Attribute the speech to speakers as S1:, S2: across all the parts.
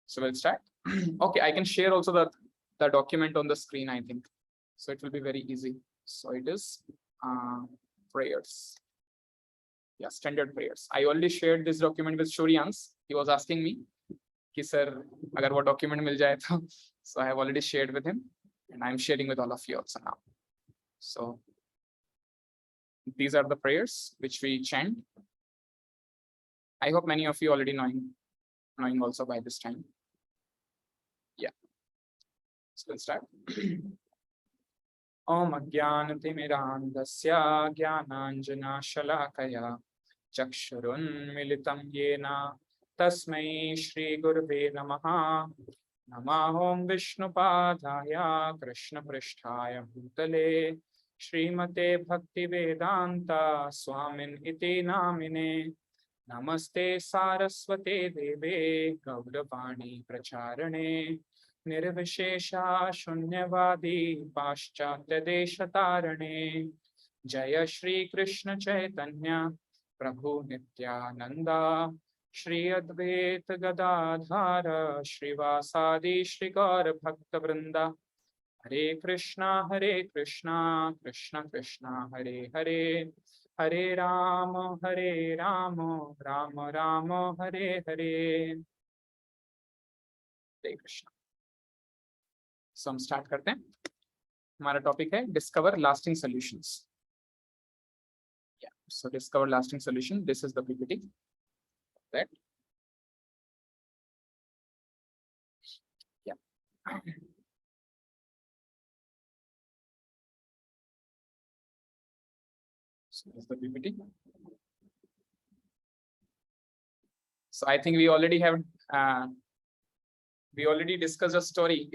S1: So we'll start. Okay, I can share also the document on the screen, I think. So it will be very easy. So it is prayers. Yeah, standard prayers. I already shared this document with Shurians. He was asking me, कि sir, अगर वो document मिल जाए तो. So I have already shared with him, and I'm sharing with all of you also now. So these are the prayers which we chant. I hope many of you already knowing also by this time. Yeah. So let's start. Om Ajnanatimirandasya Jnananjanashalaakaya Chakshurunmilitam Yena Tasmai Shri Gurave Namaha. Namahom Vishnupadaya Krishna Pristhaya Bhutale Srimate Bhakti Vedanta Swamin Iti Namine. Namaste Saraswate Deve Gauravani Pracharane Nirvishesha Shunyavadi Paschatya Deshatarane. Jaya Shri Krishna Chaitanya Prabhu Nityananda Shri Advaita Gadadhara Shrivasadi Shri Gaura Bhakta Vrinda. Hare Krishna Krishna Krishna Hare Hare Hare Rama Rama Rama Hare Hare. Hare Krishna. So हम start करते हैं. हमारा topic है discover lasting solutions. Yeah, so discover lasting solution. This is the PPT. That. Yeah. So this is the PPT. So I think we already have we already discussed a story.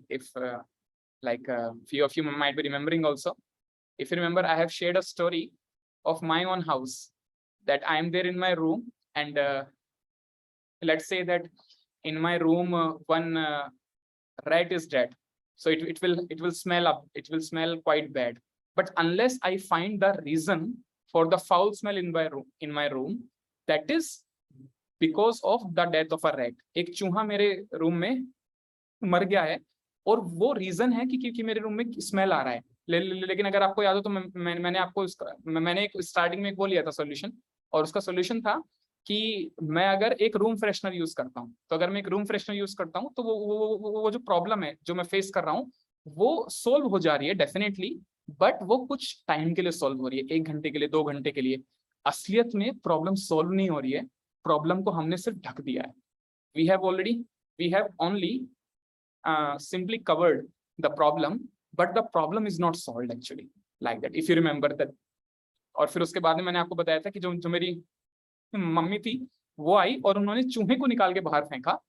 S1: If few of you might be remembering also. If you remember, I have shared a story of my own house, that I am there in my room, and let's say that in my room one rat is dead. So it will smell up. It will smell quite bad. But unless I find the reason for the foul smell in my room, that is because of the death of a rat. एक चूहा मेरे room में मर गया है, और वो reason है कि क्योंकि मेरे रूम में स्मेल आ रहा है. लेकिन अगर आपको याद हो तो मैंने एक स्टार्टिंग में एक वो लिया था सॉल्यूशन, और उसका सॉल्यूशन था कि मैं अगर एक रूम फ्रेशनर यूज करता हूँ, तो अगर मैं एक रूम फ्रेशनर यूज करता हूँ तो वो जो प्रॉब्लम है जो मैं फेस कर रहा हूँ वो सोल्व हो जा रही है डेफिनेटली, बट वो कुछ टाइम के लिए सोल्व हो रही है, 1 घंटे के लिए, 2 घंटे के लिए. असलियत में प्रॉब्लम सोल्व नहीं हो रही है, प्रॉब्लम को हमने सिर्फ ढक दिया है. We have only simply covered the problem, but the problem is not solved actually, like that, if you remember that. और फिर उसके बाद में मैंने आपको बताया था कि जो मेरी मम्मी थी वो आई और उन्होंने चूहे को निकाल के बाहर फेंका.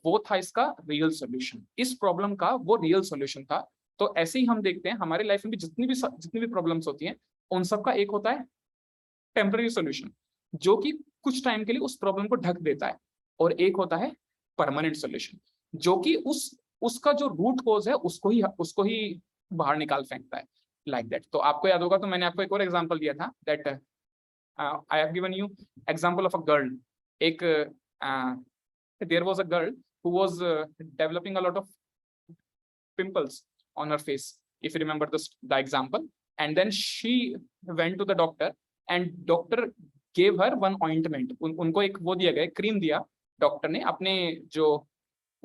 S1: वो था इसका रियल सॉल्यूशन. इस प्रॉब्लम का वो रियल सॉल्यूशन था. तो ऐसे ही हम देखते हैं हमारे लाइफ में भी जितनी भी प्रॉब्लम्स होती हैं, उन सब का एक होता है टेम्पररी सॉल्यूशन, जो कि कुछ टाइम के लिए उस प्रॉब्लम को ढक देता है, और एक होता है परमानेंट सॉल्यूशन, जो कि उसका जो रूट कोज है उसको ही बाहर निकाल फेंकता है, लाइक दैट. तो आपको याद होगा तो मैंने आपको एक और एग्जांपल दिया था, that I have given you example of a girl. एक there was a girl who was developing a lot of pimples on her face, if you remember the example. And then she went to the doctor, and doctor gave her one ointment. उनको एक वो दिया गया, cream दिया doctor ने अपने जो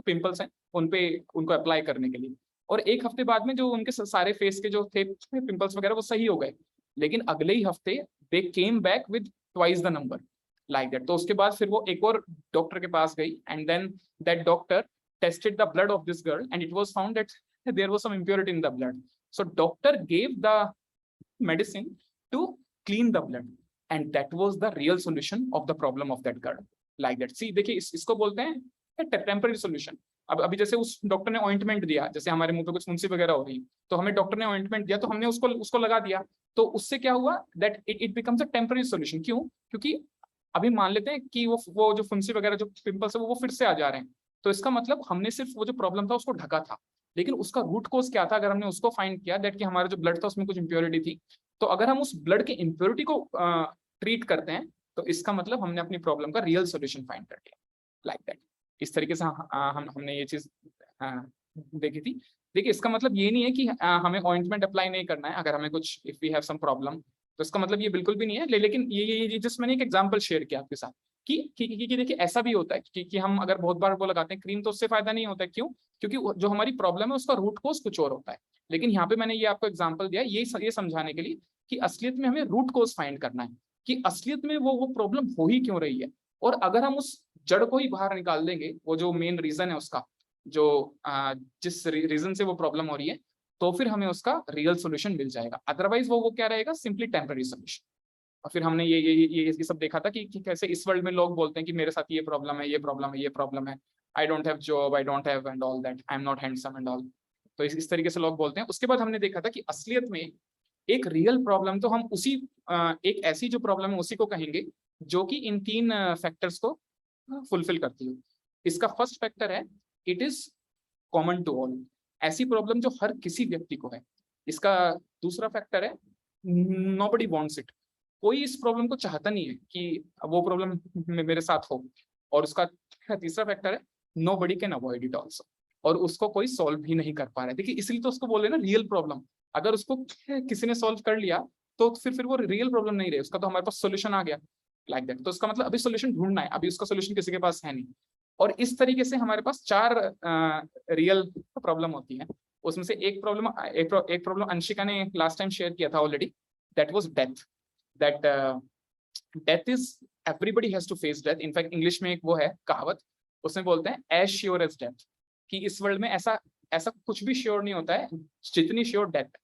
S1: pimples हैं उनको अप्लाई करने के लिए. और 1 हफ्ते बाद में जो उनके सारे फेस के जो थे पिंपल्स वगैरह वो सही हो गए, लेकिन अगले ही हफ्ते they came back with twice the number, like that. तो उसके बाद फिर वो एक और डॉक्टर के पास गई, and then that doctor tested the blood of this girl, and it was found that there was some impurity in the blood. So doctor gave the medicine to clean the blood, and that was the real solution of the problem of that girl, like that. See देखिए, इसको बोलते हैं temporary solution. अब अभी जैसे उस doctor ने ointment दिया, जैसे हमारे मुंह पे कुछ फुंसी वगैरह हो रही, तो हमें डॉक्टर ने ऑइंटमेंट दिया, तो हमने उसको लगा दिया, तो उससे क्या हुआ, that it becomes a temporary solution. क्यों? क्योंकि अभी मान लेते हैं कि वो जो फुंसी वगैरह जो पिंपल्स है वो फिर से आ जा रहे हैं, तो इसका मतलब हमने सिर्फ वो जो प्रॉब्लम था उसको ढका था, लेकिन उसका रूट कोज क्या था, अगर हमने उसको फाइंड किया, दैट कि हमारा जो ब्लड था उसमें कुछ इंप्योरिटी थी, तो अगर हम उस ब्लड के इंप्योरिटी को ट्रीट करते हैं, तो इसका मतलब हमने अपनी प्रॉब्लम का रियल सॉल्यूशन फाइंड कर लिया, लाइक दैट. इस तरीके से हमने ये चीज देखी थी। देखिए इसका मतलब ये नहीं है कि हमें ऑइंटमेंट अप्लाई नहीं करना है अगर हमें कुछ if we have some problem, तो इसका मतलब ये बिल्कुल भी नहीं है। लेकिन ये जस्ट मैंने एक एग्जांपल शेयर किया आपके साथ कि देखिए ऐसा भी होता है कि हम अगर बहुत बार वो लगाते हैं क्रीम तो उससे फायदा नहीं होता है। क्यों? क्योंकि जो हमारी प्रॉब्लम है उसका रूट कोज कुछ और होता है। लेकिन यहाँ पे मैंने ये आपको एग्जाम्पल दिया ये समझाने के लिए कि असलियत में हमें रूट कोज फाइंड करना है कि असलियत में वो प्रॉब्लम हो ही क्यों रही है। और अगर हम उस जड़ को ही बाहर निकाल देंगे, वो जो मेन रीजन है उसका, जो जिस रीजन से वो प्रॉब्लम हो रही है, तो फिर हमें उसका रियल सोल्यूशन मिल जाएगा। अदरवाइज वो क्या रहेगा, सिंपली टेम्पररी सोल्यूशन। और फिर हमने ये सब देखा था कि कैसे इस वर्ल्ड में लोग बोलते हैं कि मेरे साथ ये प्रॉब्लम है, ये प्रॉब्लम है, ये प्रॉब्लम है, I don't have job, I don't have and all that, I am not handsome and all. तो इस तरीके से लोग बोलते हैं। उसके बाद हमने देखा था कि असलियत में एक रियल प्रॉब्लम तो हम उसी एक ऐसी जो प्रॉब्लम है उसी को कहेंगे जो कि इन 3 फैक्टर्स को फुलफिल करती है। इसका फर्स्ट फैक्टर है it is common to all, ऐसी प्रॉब्लम जो हर किसी व्यक्ति को है। इसका दूसरा फैक्टर है नोबडी वांट्स इट, कोई इस प्रॉब्लम को चाहता नहीं है कि वो प्रॉब्लम मेरे साथ हो। और उसका तीसरा फैक्टर है nobody can avoid it also, और उसको कोई सॉल्व भी नहीं कर पा रहा है। देखिए इसलिए तो उसको बोले ना रियल प्रॉब्लम। अगर उसको किसी ने सॉल्व कर लिया तो फिर वो रियल प्रॉब्लम नहीं रही, उसका तो हमारे पास सोल्यूशन आ गया लाइक दैट। तो इसका मतलब अभी सोल्यूशन ढूंढना है, अभी उसका सोल्यूशन किसी के पास है नहीं। और इस तरीके से हमारे पास 4 रियल प्रॉब्लम होती है। उसमें से एक प्रॉब्लम अंशिका ने लास्ट टाइम शेयर किया था already, that was death. That death is everybody has to face death. In fact English में एक वो है कहावत, उसमें बोलते हैं एज श्योर एज डेथ, कि इस वर्ल्ड में ऐसा कुछ भी श्योर नहीं होता है जितनी श्योर डेथ।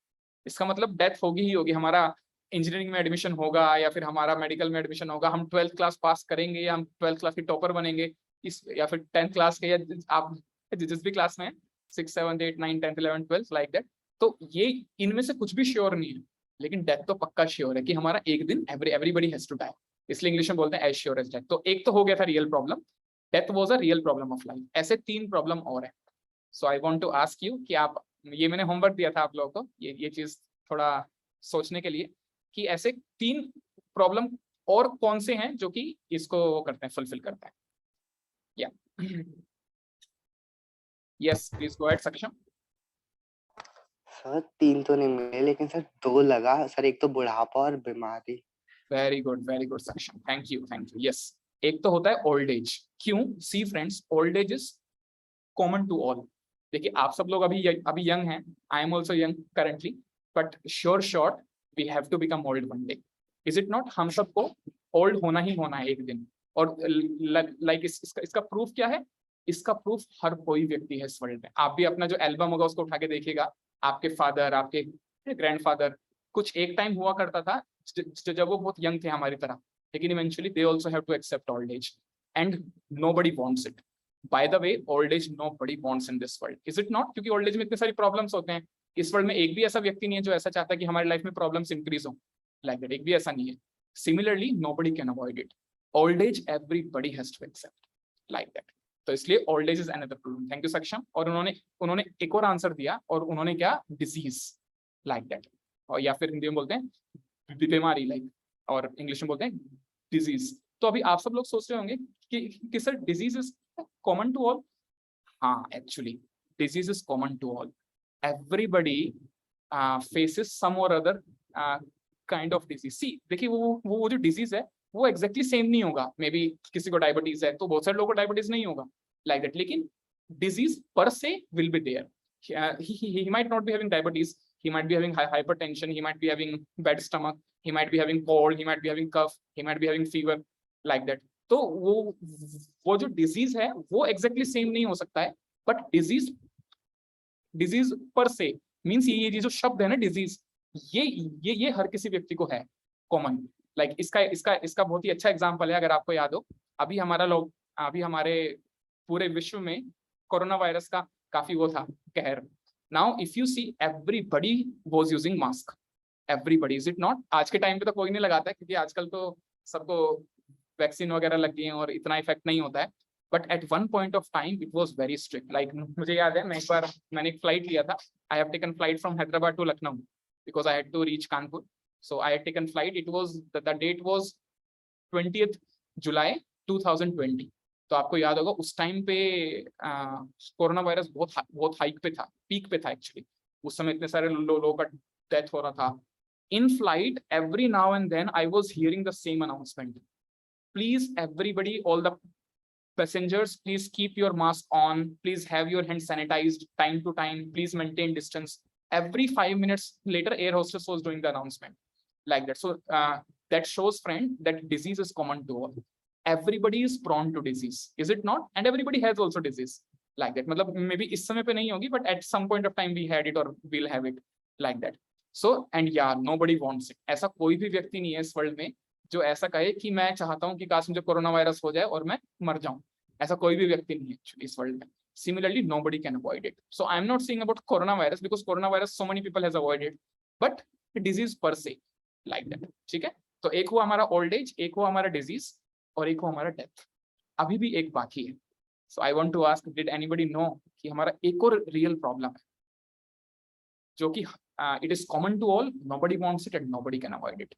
S1: इसका मतलब डेथ होगी ही होगी। हमारा इंजीनियरिंग में एडमिशन होगा या फिर हमारा मेडिकल में एडमिशन होगा, हम 12th क्लास पास करेंगे या हम 12th क्लास के टॉपर बनेंगे, इस या फिर 10th क्लास के, या आप जिस भी क्लास में 6, 7, 8, 9, 10, 11, 12 लाइक दैट। तो ये इनमें से कुछ भी श्योर नहीं है, लेकिन डेथ तो पक्का श्योर है कि हमारा एक दिन एवरीबडी हैज टू डाई। इसलिए इंग्लिश में बोलते हैं एज श्योर एज डेथ। तो एक तो हो गया था real problem, death was a real problem of life. ऐसे 3 प्रॉब्लम और है। So I want to ask you कि आप, ये मैंने होमवर्क दिया था आप लोगों को, ये चीज थोड़ा सोचने के लिए कि ऐसे 3 प्रॉब्लम और कौन से हैं जो कि इसको करते हैं, फुलफिल करते हैं। या यस प्लीज गो अहेड सक्षम।
S2: सर 3 तो नहीं मिले, लेकिन सर 2 लगा सर। एक तो बुढ़ापा और बीमारी।
S1: Very good Saksham, thank you yes. एक तो होता है ओल्ड एज। क्यों? See friends, old age is common to all. देखिए आप सब लोग अभी यंग हैं, I am also young currently, but sure we have to become old one day, is it not? हम सबको ओल्ड होना ही होना है एक दिन। और लाइक इसका प्रूफ क्या है? इसका प्रूफ हर कोई व्यक्ति है इस वर्ल्ड में। आप भी अपना जो एल्बम होगा उसको उठा के देखिएगा, आपके फादर, आपके ग्रैंडफादर, कुछ एक टाइम हुआ करता था जब वो बहुत यंग थे हमारी तरह, लेकिन eventually they also have to accept old age and nobody wants it. By the way, old age nobody wants in this world, is it not? क्योंकि ओल्ड एज में इतनी सारी प्रॉब्लम्स होते हैं। इस वर्ल्ड में एक भी ऐसा व्यक्ति नहीं है जो ऐसा चाहता है कि हमारी लाइफ में प्रॉब्लम्स इंक्रीज हो, लाइक दैट एक भी ऐसा नहीं है। Similarly nobody can avoid it, old age everybody has to accept like that. तो इसलिए old age is another problem. Thank you Saksham. और उन्होंने एक और आंसर दिया, और उन्होंने क्या? डिजीज लाइक दैट, और या फिर हिंदी में बोलते हैं बीमारी लाइक, और इंग्लिश में बोलते हैं डिजीज। तो अभी आप सब लोग सोच रहे होंगे कि sir disease is common to all. हाँ, actually disease is common to all. Everybody faces some or other kind of disease. See देखिए वो जो डिजीज है वो एग्जैक्टली सेम नहीं होगा। मे बी किसी को डायबिटीज है तो बहुत सारे लोगों को डायबिटीज नहीं होगा लाइक दैट, लेकिन डिजीज पर से will be there. he might not be having diabetes, he might be having hypertension, he might be having bad stomach, he might be having cold, he might be having cough, he might be having fever like that. तो वो जो disease है वो exactly same नहीं हो सकता है, but disease पर से मीन्स ये जो शब्द है ना डिजीज, ये हर किसी व्यक्ति को है कॉमन। लाइक इसका बहुत ही अच्छा एग्जांपल है, अगर आपको याद हो, अभी हमारे पूरे विश्व में कोरोना वायरस का काफी वो था कहर। Now if you see everybody was using mask, everybody, is it not? आज के टाइम पे तो कोई नहीं लगाता है क्योंकि आजकल तो सबको वैक्सीन वगैरह लग गई है और इतना इफेक्ट नहीं होता है। But at one point of time it was very strict. Like मुझे याद है, मैंने एक फ्लाइट लिया था। I have taken flight from Hyderabad to Lucknow because I had to reach Kanpur. So I had taken flight, it was the date was 20th July 2020। तो आपको याद होगा उस टाइम पे कोरोना वायरस बहुत हाइक पे था, पीक पे था एक्चुअली। उस समय इतने सारे लोगों का डेथ हो रहा था। In flight every now and then I was hearing the same announcement, please everybody, all the passengers, please keep your mask on, please have your hands sanitized time to time, please maintain distance. Every 5 minutes later, air hostess was doing the announcement like that. So that shows, friend, that disease is common to all. Everybody is prone to disease, is it not? And everybody has also disease like that. मतलब maybe इस समय पे नहीं होगी, but at some point of time we had it or we'll have it like that. So and yeah, nobody wants it. ऐसा कोई भी व्यक्ति नहीं है इस वर्ल्ड में जो ऐसा कहे कि मैं चाहता हूं कि काश मुझे कोरोना वायरस हो जाए और मैं मर जाऊं। ऐसा कोई भी व्यक्ति नहीं है एक्चुअली इस वर्ल्ड में। Similarly, nobody can avoid it. So I'm not saying about coronavirus because coronavirus so many people has avoided, but the disease per se like that. ठीक है, तो एक हुआ हमारा ओल्ड एज, एक हुआ हमारा डिजीज और एक हुआ हमारा डेथ। अभी भी एक बाकी है। So I want to ask, did anybody know कि हमारा एक और रियल प्रॉब्लम है जो कि it is common to all, nobody wants it and nobody can avoid it.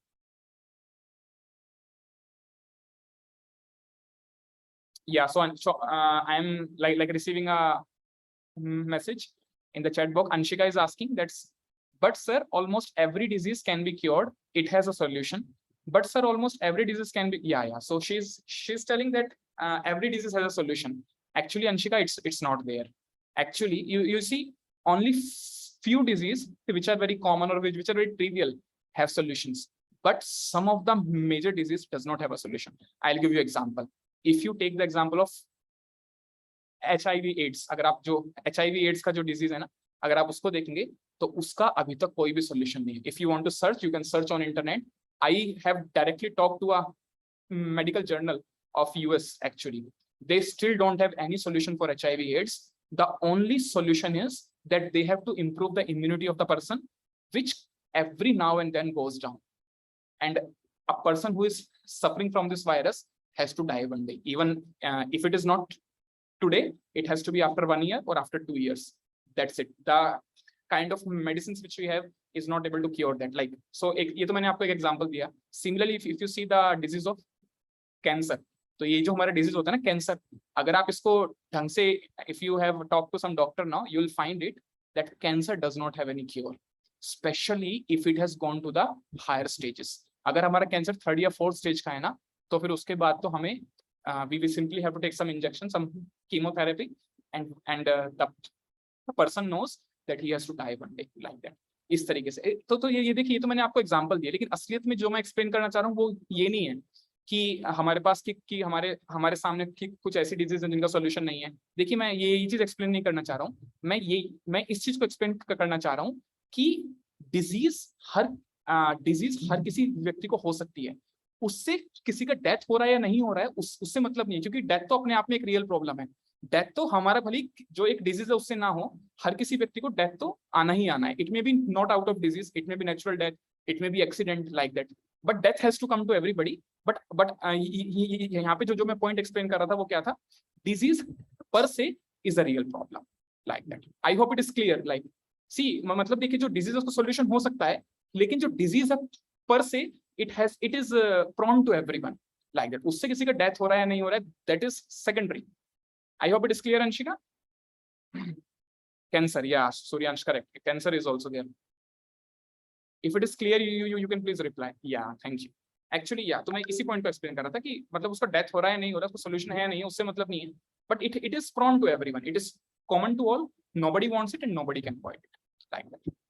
S1: Yeah, so I'm like receiving a message in the chat box. Anshika is asking that's, but sir, almost every disease can be cured, it has a solution. But sir, almost every disease can be, yeah. So she's telling that every disease has a solution. Actually, Anshika, it's not there. Actually, you see, only few diseases which are very common or which are very trivial have solutions, but some of the major disease does not have a solution. I'll give you example. If you take the example of HIV AIDS, अगर आप जो HIV AIDS का जो disease है ना, अगर आप उसको देखेंगे तो उसका अभी तक कोई भी सोल्यूशन नहीं है। If you want to search, you can search on internet. I have directly talked to a medical journal of US actually. They still don't have any solution for HIV AIDS. The only solution is that they have to improve the immunity of the person, which every now and then goes down. And a person who is suffering from this virus has to die one day. Even if it is not today, it has to be after 1 year or after 2 years. That's it. The kind of medicines which we have is not able to cure that. Like, so ये तो मैंने आपको एक example दिया. Similarly, if you see the disease of cancer, तो ये जो हमारा disease होता है ना कैंसर, अगर आप इसको ढंग से, if you have talked to some doctor now, you will find it that cancer does not have any cure, especially if it has gone to the higher stages. अगर हमारा कैंसर 3rd या 4th stage का है ना, तो फिर उसके बाद तो हमें we will simply have to take some injection, some chemotherapy, and the person knows that he has to die one day like that. इस तरीके से तो ये देखिए, ये तो मैंने आपको एग्जांपल दिया, लेकिन असलियत में जो मैं एक्सप्लेन करना चाह रहा हूँ वो ये नहीं है कि हमारे पास कि हमारे सामने कि कुछ ऐसी डिजीज है जिनका सॉल्यूशन नहीं है। देखिए, मैं ये चीज एक्सप्लेन नहीं करना चाह रहा हूँ, मैं इस चीज को एक्सप्लेन करना चाह रहा हूँ कि डिजीज हर किसी व्यक्ति को हो सकती है। उससे किसी का डेथ हो रहा है या नहीं हो रहा है उससे मतलब नहीं है, क्योंकि डेथ तो अपने आप में एक रियल प्रॉब्लम है। डेथ तो हमारा भली जो एक डिजीज है उससे ना हो, हर किसी व्यक्ति को डेथ तो आना ही आना है। It may be not out of disease, it may be natural death, it may be accident like that, but death has to come to everybody. But यहाँ पे जो मैं पॉइंट एक्सप्लेन कर रहा था वो क्या था, डिजीज पर se is a real problem like that. I hope it is clear. Like see मतलब देखिए, जो डिजीज उसका सोल्यूशन हो सकता है, लेकिन जो डिजीज है पर से it is prone to everyone like that. उससे किसी का डेथ हो रहा है या नहीं हो रहा है, that is secondary. I hope it is clear, Anshika. Cancer, yeah, Suryansh, correct. Cancer is also there. If it is clear, you can please reply. Yeah, thank you. Actually, yeah, तो मैं इसी पॉइंट को explain कर रहा था कि मतलब उसका डेथ हो रहा है नहीं हो रहा है, उसका सोल्यूशन है या नहीं, उससे मतलब नहीं है, but it is prone to everyone. It is common to all. Nobody wants it and nobody can avoid it like that.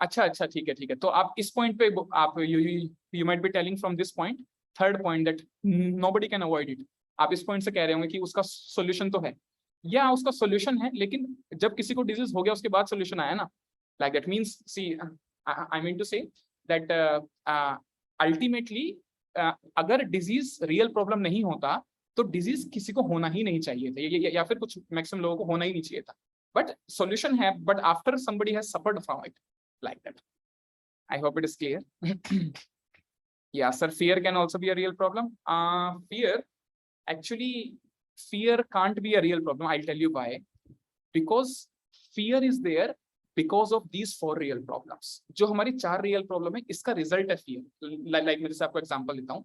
S1: अच्छा ठीक है। तो आप इस पॉइंट पे आप you might be telling from this point, third point, that nobody can avoid it. आप इस पॉइंट से कह रहे होंगे कि उसका सोल्यूशन तो है, या उसका सोल्यूशन है, लेकिन जब किसी को डिजीज हो गया उसके बाद सोल्यूशन आया ना, like that means see I mean to say that ultimately अगर डिजीज रियल प्रॉब्लम नहीं होता तो डिजीज किसी को होना ही नहीं चाहिए था, या फिर कुछ मैक्सिमम लोगों को होना ही नहीं चाहिए था, बट सोल्यूशन है, but after somebody has suffered from it like that. I hope it is clear. Yeah, sir, fear can also be a real problem. Fear can't be a real problem. I'll tell you why. Because fear is there because of these 4 real problems. जो हमारी 4 real problem है, इसका result है fear. Like मैं जैसे आपको example देता हूँ,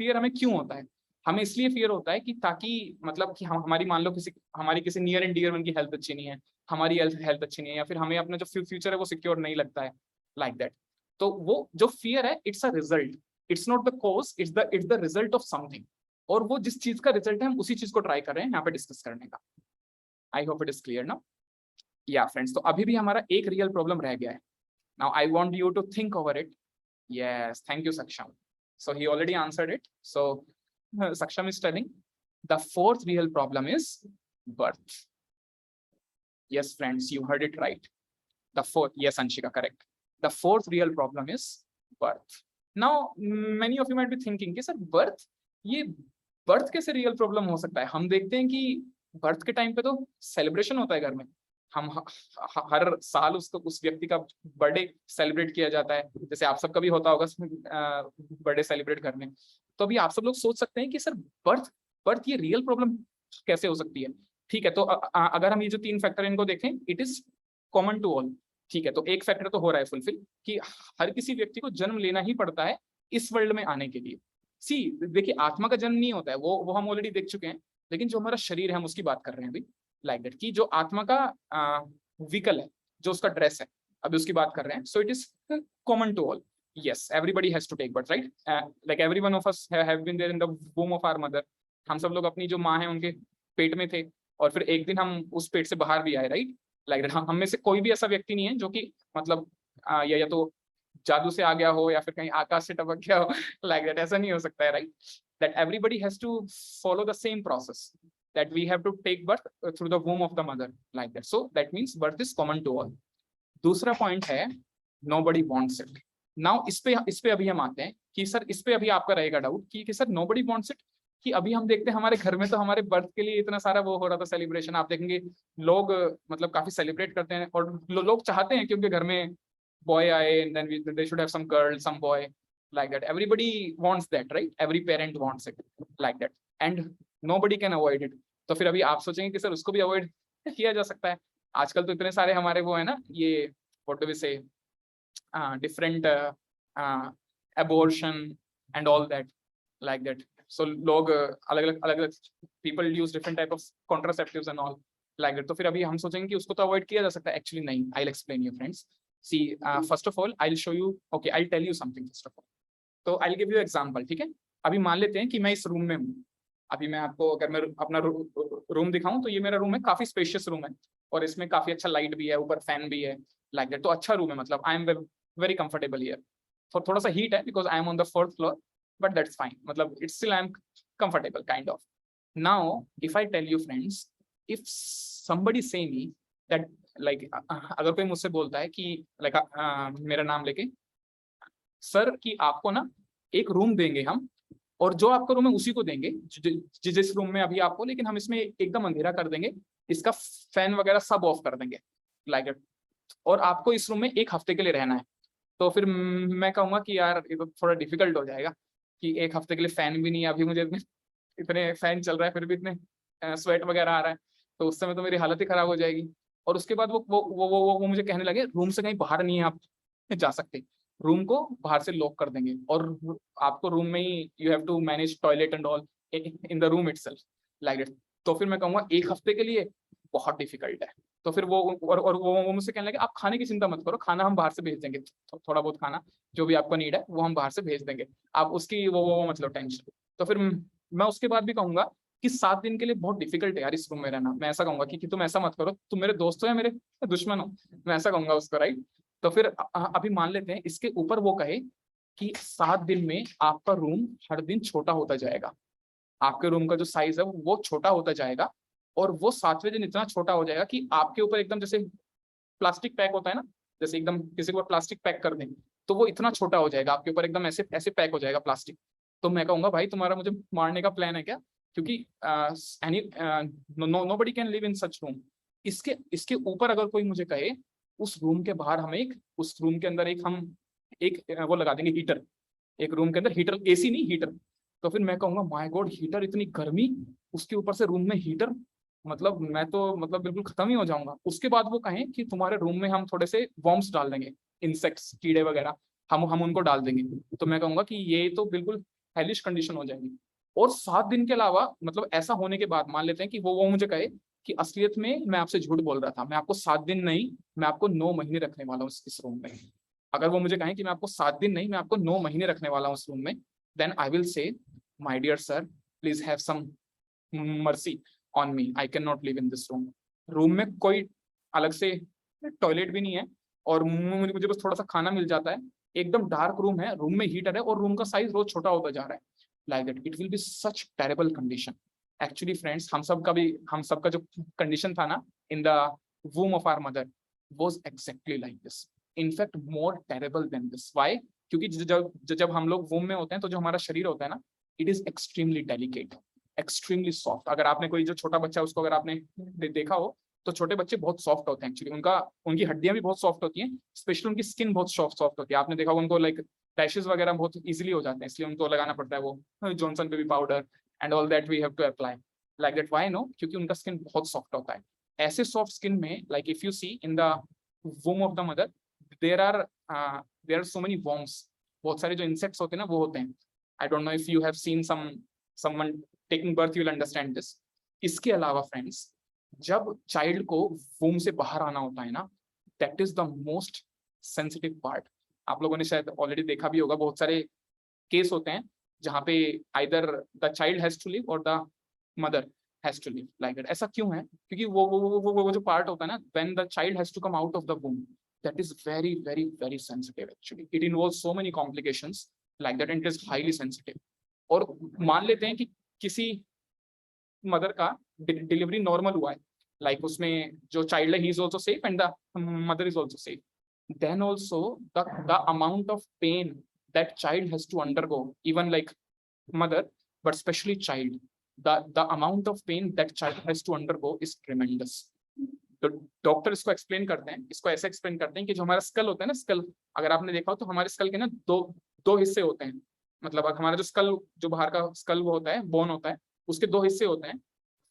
S1: fear हमें क्यों होता है? हमें इसलिए फियर होता है कि ताकि मतलब कि हम हमारी मान लो हमारी किसी नियर एंड डियर वन की हेल्थ अच्छी नहीं है, हमारी हेल्थ अच्छी नहीं है, या फिर हमें अपना जो फ्यूचर है वो सिक्योर नहीं लगता है, लाइक दैट। तो वो जो फियर है it's a result, it's not the cause, it's the result of something. और वो जिस चीज का रिजल्ट है हम उसी चीज को ट्राई कर रहे हैं यहाँ पे डिस्कस करने का। आई hope it is clear now. या फ्रेंड्स, तो अभी भी हमारा एक रियल प्रॉब्लम रह गया है। Now I want you to think over it. Yes, thank you Saksham. So he already answered it. So Saksham is telling the fourth real problem is birth. Yes friends, you heard it right. The fourth, yes Anshika, correct. The fourth real problem is birth. Now many of you might be thinking कि sir birth, ये birth कैसे real problem हो सकता है? हम देखते हैं कि birth के टाइम पे तो celebration होता है घर में, हम हर साल उसको उस व्यक्ति का बर्थडे सेलिब्रेट किया जाता है, जैसे आप सबका भी होता होगा बर्थडे सेलिब्रेट करने। तो अभी आप सब लोग सोच सकते हैं कि सर बर्थ बर्थ ये रियल प्रॉब्लम कैसे हो सकती है? ठीक है, तो अगर हम ये जो 3 फैक्टर इनको देखें, it is common to all. ठीक है, तो एक फैक्टर तो हो रहा है फुलफिल कि हर किसी व्यक्ति को जन्म लेना ही पड़ता है इस वर्ल्ड में आने के लिए। सी देखिए, आत्मा का जन्म नहीं होता है, वो हम ऑलरेडी देख चुके हैं, लेकिन जो हमारा शरीर है हम उसकी बात कर रहे हैं अभी, लाइक दैट, कि जो आत्मा का व्हीकल है, जो उसका ड्रेस है, अभी उसकी बात कर रहे हैं। So it is common to all. yes, everybody has to take birth, right? Like every one of us have been there in the womb of our mother. हम सब लोग अपनी जो माँ है उनके पेट में थे, और फिर एक दिन हम उस पेट से बाहर भी आए, राइट? Like that. हम में से कोई भी ऐसा व्यक्ति नहीं है जो कि मतलब या तो जादू से आ गया हो या फिर कहीं आकाश से टपक गया हो, लाइक दैट। ऐसा नहीं हो सकता है, right? That everybody has to follow the same process, that we have to take birth through the womb of the mother, like that. So that means birth is common to all. दूसरा point है nobody wants it. Now इस पे अभी हम आते हैं कि sir इस पे अभी आपका रहेगा डाउट कि सर nobody wants it, कि अभी हम देखते हैं हमारे घर में तो हमारे बर्थ के लिए इतना सारा वो हो रहा था सेलिब्रेशन। आप देखेंगे लोग मतलब काफी सेलिब्रेट करते हैं, और लोग चाहते हैं कि उनके घर में बॉय आए, and then they should have some girl, some boy, like that. Everybody wants that, right? Every parent wants it, like that. And nobody can avoid it. तो फिर अभी आप सोचेंगे कि सर उसको भी अवॉइड किया जा सकता है। आजकल तो इतने सारे हमारे वो है ना, ये व्हाट डू वी से, different abortion and all that, like that. So लोग अलग-अलग people use different type of contraceptives and all, like that. तो फिर अभी हम सोचेंगे कि उसको तो अवॉइड किया जा सकता है। एक्चुअली नहीं, I'll explain you friends. See, first of all I'll show you, okay, I'll tell you something first of all. तो I'll give you example, ठीक है? अभी मान लेते हैं कि मैं इस रूम में हूँ। अभी मैं आपको अगर मैं अपना रूम दिखाऊं तो ये मेरा रूम है, काफी स्पेशियस रूम है, और इसमें काफी अच्छा लाइट भी है, ऊपर फैन भी है, लाइक दैट। तो अच्छा रूम है, मतलब I am very comfortable here. थोड़ा सा हीट है because I am on the 4th floor, but that's fine, मतलब it's still I am comfortable kind of. Now if I tell you friends, if somebody say me that, like अगर कोई मुझसे बोलता है कि लाइक मेरा नाम लेके, सर कि आपको ना एक रूम देंगे हम, और जो आपका रूम है उसी को देंगे जिस रूम में अभी आपको, लेकिन हम इसमें एकदम अंधेरा कर देंगे, इसका फैन वगैरह सब ऑफ कर देंगे, लाइक इट, और आपको इस रूम में 1 हफ्ते के लिए रहना है। तो फिर मैं कहूँगा कि यार ये तो थोड़ा डिफिकल्ट हो जाएगा कि 1 हफ्ते के लिए फैन भी नहीं है, अभी मुझे इतने फैन चल रहा है फिर भी इतने स्वेट वगैरह आ रहा है, तो उस समय तो मेरी हालत ही खराब हो जाएगी। और उसके बाद वो मुझे कहने लगे रूम से कहीं बाहर नहीं है आप जा सकते, रूम को बाहर से लॉक कर देंगे, और आपको रूम में ही you have to manage toilet and all in the room itself, like that. तो फिर मैं कहूँगा 1 हफ्ते के लिए बहुत डिफिकल्ट है। तो फिर वो और वो मुझसे कहने लगे आप खाने की चिंता मत करो, खाना हम बाहर से भेज देंगे, थोड़ा बहुत खाना जो भी आपको नीड है वो हम बाहर से भेज देंगे, आप उसकी वो मत लो टेंशन। तो फिर मैं उसके बाद भी कहूँगा कि 7 दिन के लिए बहुत डिफिकल्ट है यार इस रूम में रहना। मैं ऐसा कहूँगा कि तुम ऐसा मत करो, तुम मेरे दोस्त हो या मेरे दुश्मन हो, मैं ऐसा कहूँगा उसको, राइट? तो फिर अभी मान लेते हैं इसके ऊपर वो कहे कि 7 दिन में आपका रूम हर दिन छोटा होता जाएगा, आपके रूम का जो साइज है वो छोटा होता जाएगा, और वो 7वें दिन इतना छोटा हो जाएगा कि आपके ऊपर एकदम जैसे प्लास्टिक पैक होता है ना, जैसे एकदम किसी को प्लास्टिक पैक कर दें, तो वो इतना छोटा हो जाएगा आपके ऊपर, एकदम ऐसे ऐसे पैक हो जाएगा प्लास्टिक। तो मैं कहूँगा भाई तुम्हारा मुझे मारने का प्लान है क्या? क्योंकि nobody can live in such room। इसके ऊपर अगर कोई मुझे कहे उस रूम के बाहर हम उस रूम के अंदर हम एक वो लगा देंगे हीटर, एक रूम के अंदर हीटर, एसी नहीं हीटर। तो फिर मैं कहूँगा माय गॉड, हीटर, इतनी गर्मी, उसके ऊपर से रूम में हीटर, मतलब मैं तो मतलब बिल्कुल खत्म ही हो जाऊंगा। उसके बाद वो कहें कि तुम्हारे रूम में हम थोड़े से वॉर्म्स डाल देंगे, इंसेक्ट्स, कीड़े वगैरह हम उनको डाल देंगे, तो मैं कहूँगा कि ये तो बिल्कुल हेलिश कंडीशन हो जाएगी। और 7 दिन के अलावा मतलब ऐसा होने के बाद मान लेते हैं कि वो मुझे कहे कि असलियत में मैं आपसे झूठ बोल रहा था, मैं आपको 7 दिन नहीं, मैं आपको 9 महीने रखने वाला हूँ इस रूम में। अगर वो मुझे कहें कि मैं आपको 7 दिन नहीं, मैं आपको 9 महीने रखने वाला हूँ इस रूम में, then I will say my dear sir, please have some mercy on me, I can not live in this room. Room में कोई अलग से टॉयलेट भी नहीं है, और मुझे बस थोड़ा सा खाना मिल जाता है, एकदम डार्क रूम है, रूम में हीटर है, और रूम का साइज रोज छोटा होता जा रहा है। Like that it will be such terrible condition. Actually friends, हम सबका जो कंडीशन था ना in the womb of our mother was exactly like this, in fact more terrible than this. Why? क्योंकि जब हम लोग वूम में होते हैं तो जो हमारा शरीर होता है ना, it is extremely delicate, extremely soft. अगर आपने कोई जो छोटा बच्चा उसको अगर आपने देखा हो, तो छोटे बच्चे बहुत सॉफ्ट होते हैं एक्चुअली, उनकी हड्डियां भी बहुत सॉफ्ट होती हैं, स्पेशली उनकी स्किन बहुत सॉफ्ट होती है। आपने देखा उनको लाइक रैशेस वगैरह बहुत इजीली हो जाते हैं, इसलिए उनको लगाना पड़ता है वो Johnson baby powder and all that we have to apply like that. Why? No, क्योंकि उनका स्किन बहुत सॉफ्ट होता है। ऐसे सॉफ्ट स्किन में like if you see in the womb of the mother, there are so many worms, बहुत सारे जो इंसेक्ट्स होते हैं ना वो होते हैं। आई don't know if you have seen someone taking birth, you will understand this. इसके अलावा फ्रेंड्स, जब चाइल्ड को वूम से बाहर आना होता है ना, that is the most sensitive part. आप लोगों ने शायद ऑलरेडी देखा भी होगा, बहुत सारे केस होते हैं जहाँ पे either the child has to live और the mother has to live like that. ऐसा क्यों है? क्योंकि वो जो पार्ट होता है ना, when the child has to come out of the womb, that is very very very sensitive actually. It involves so many complications like that, and it is highly sensitive. और मान लेते हैं कि किसी मदर का डिलीवरी नॉर्मल हुआ है, like उसमें जो चाइल्ड है he is also safe and the mother is also safe, then also the amount of pain that child has to undergo, even like mother, but especially child, the amount of pain that child has to undergo is tremendous. तो doctor इसको explain करते हैं, इसको ऐसे explain करते हैं कि जो हमारा स्कल होता है ना, स्कल अगर आपने देखा हो तो हमारे स्कल के ना दो हिस्से होते हैं। मतलब हमारा जो स्कल, जो बाहर का स्कल वो होता है, बोन होता है, उसके 2 हिस्से होते हैं।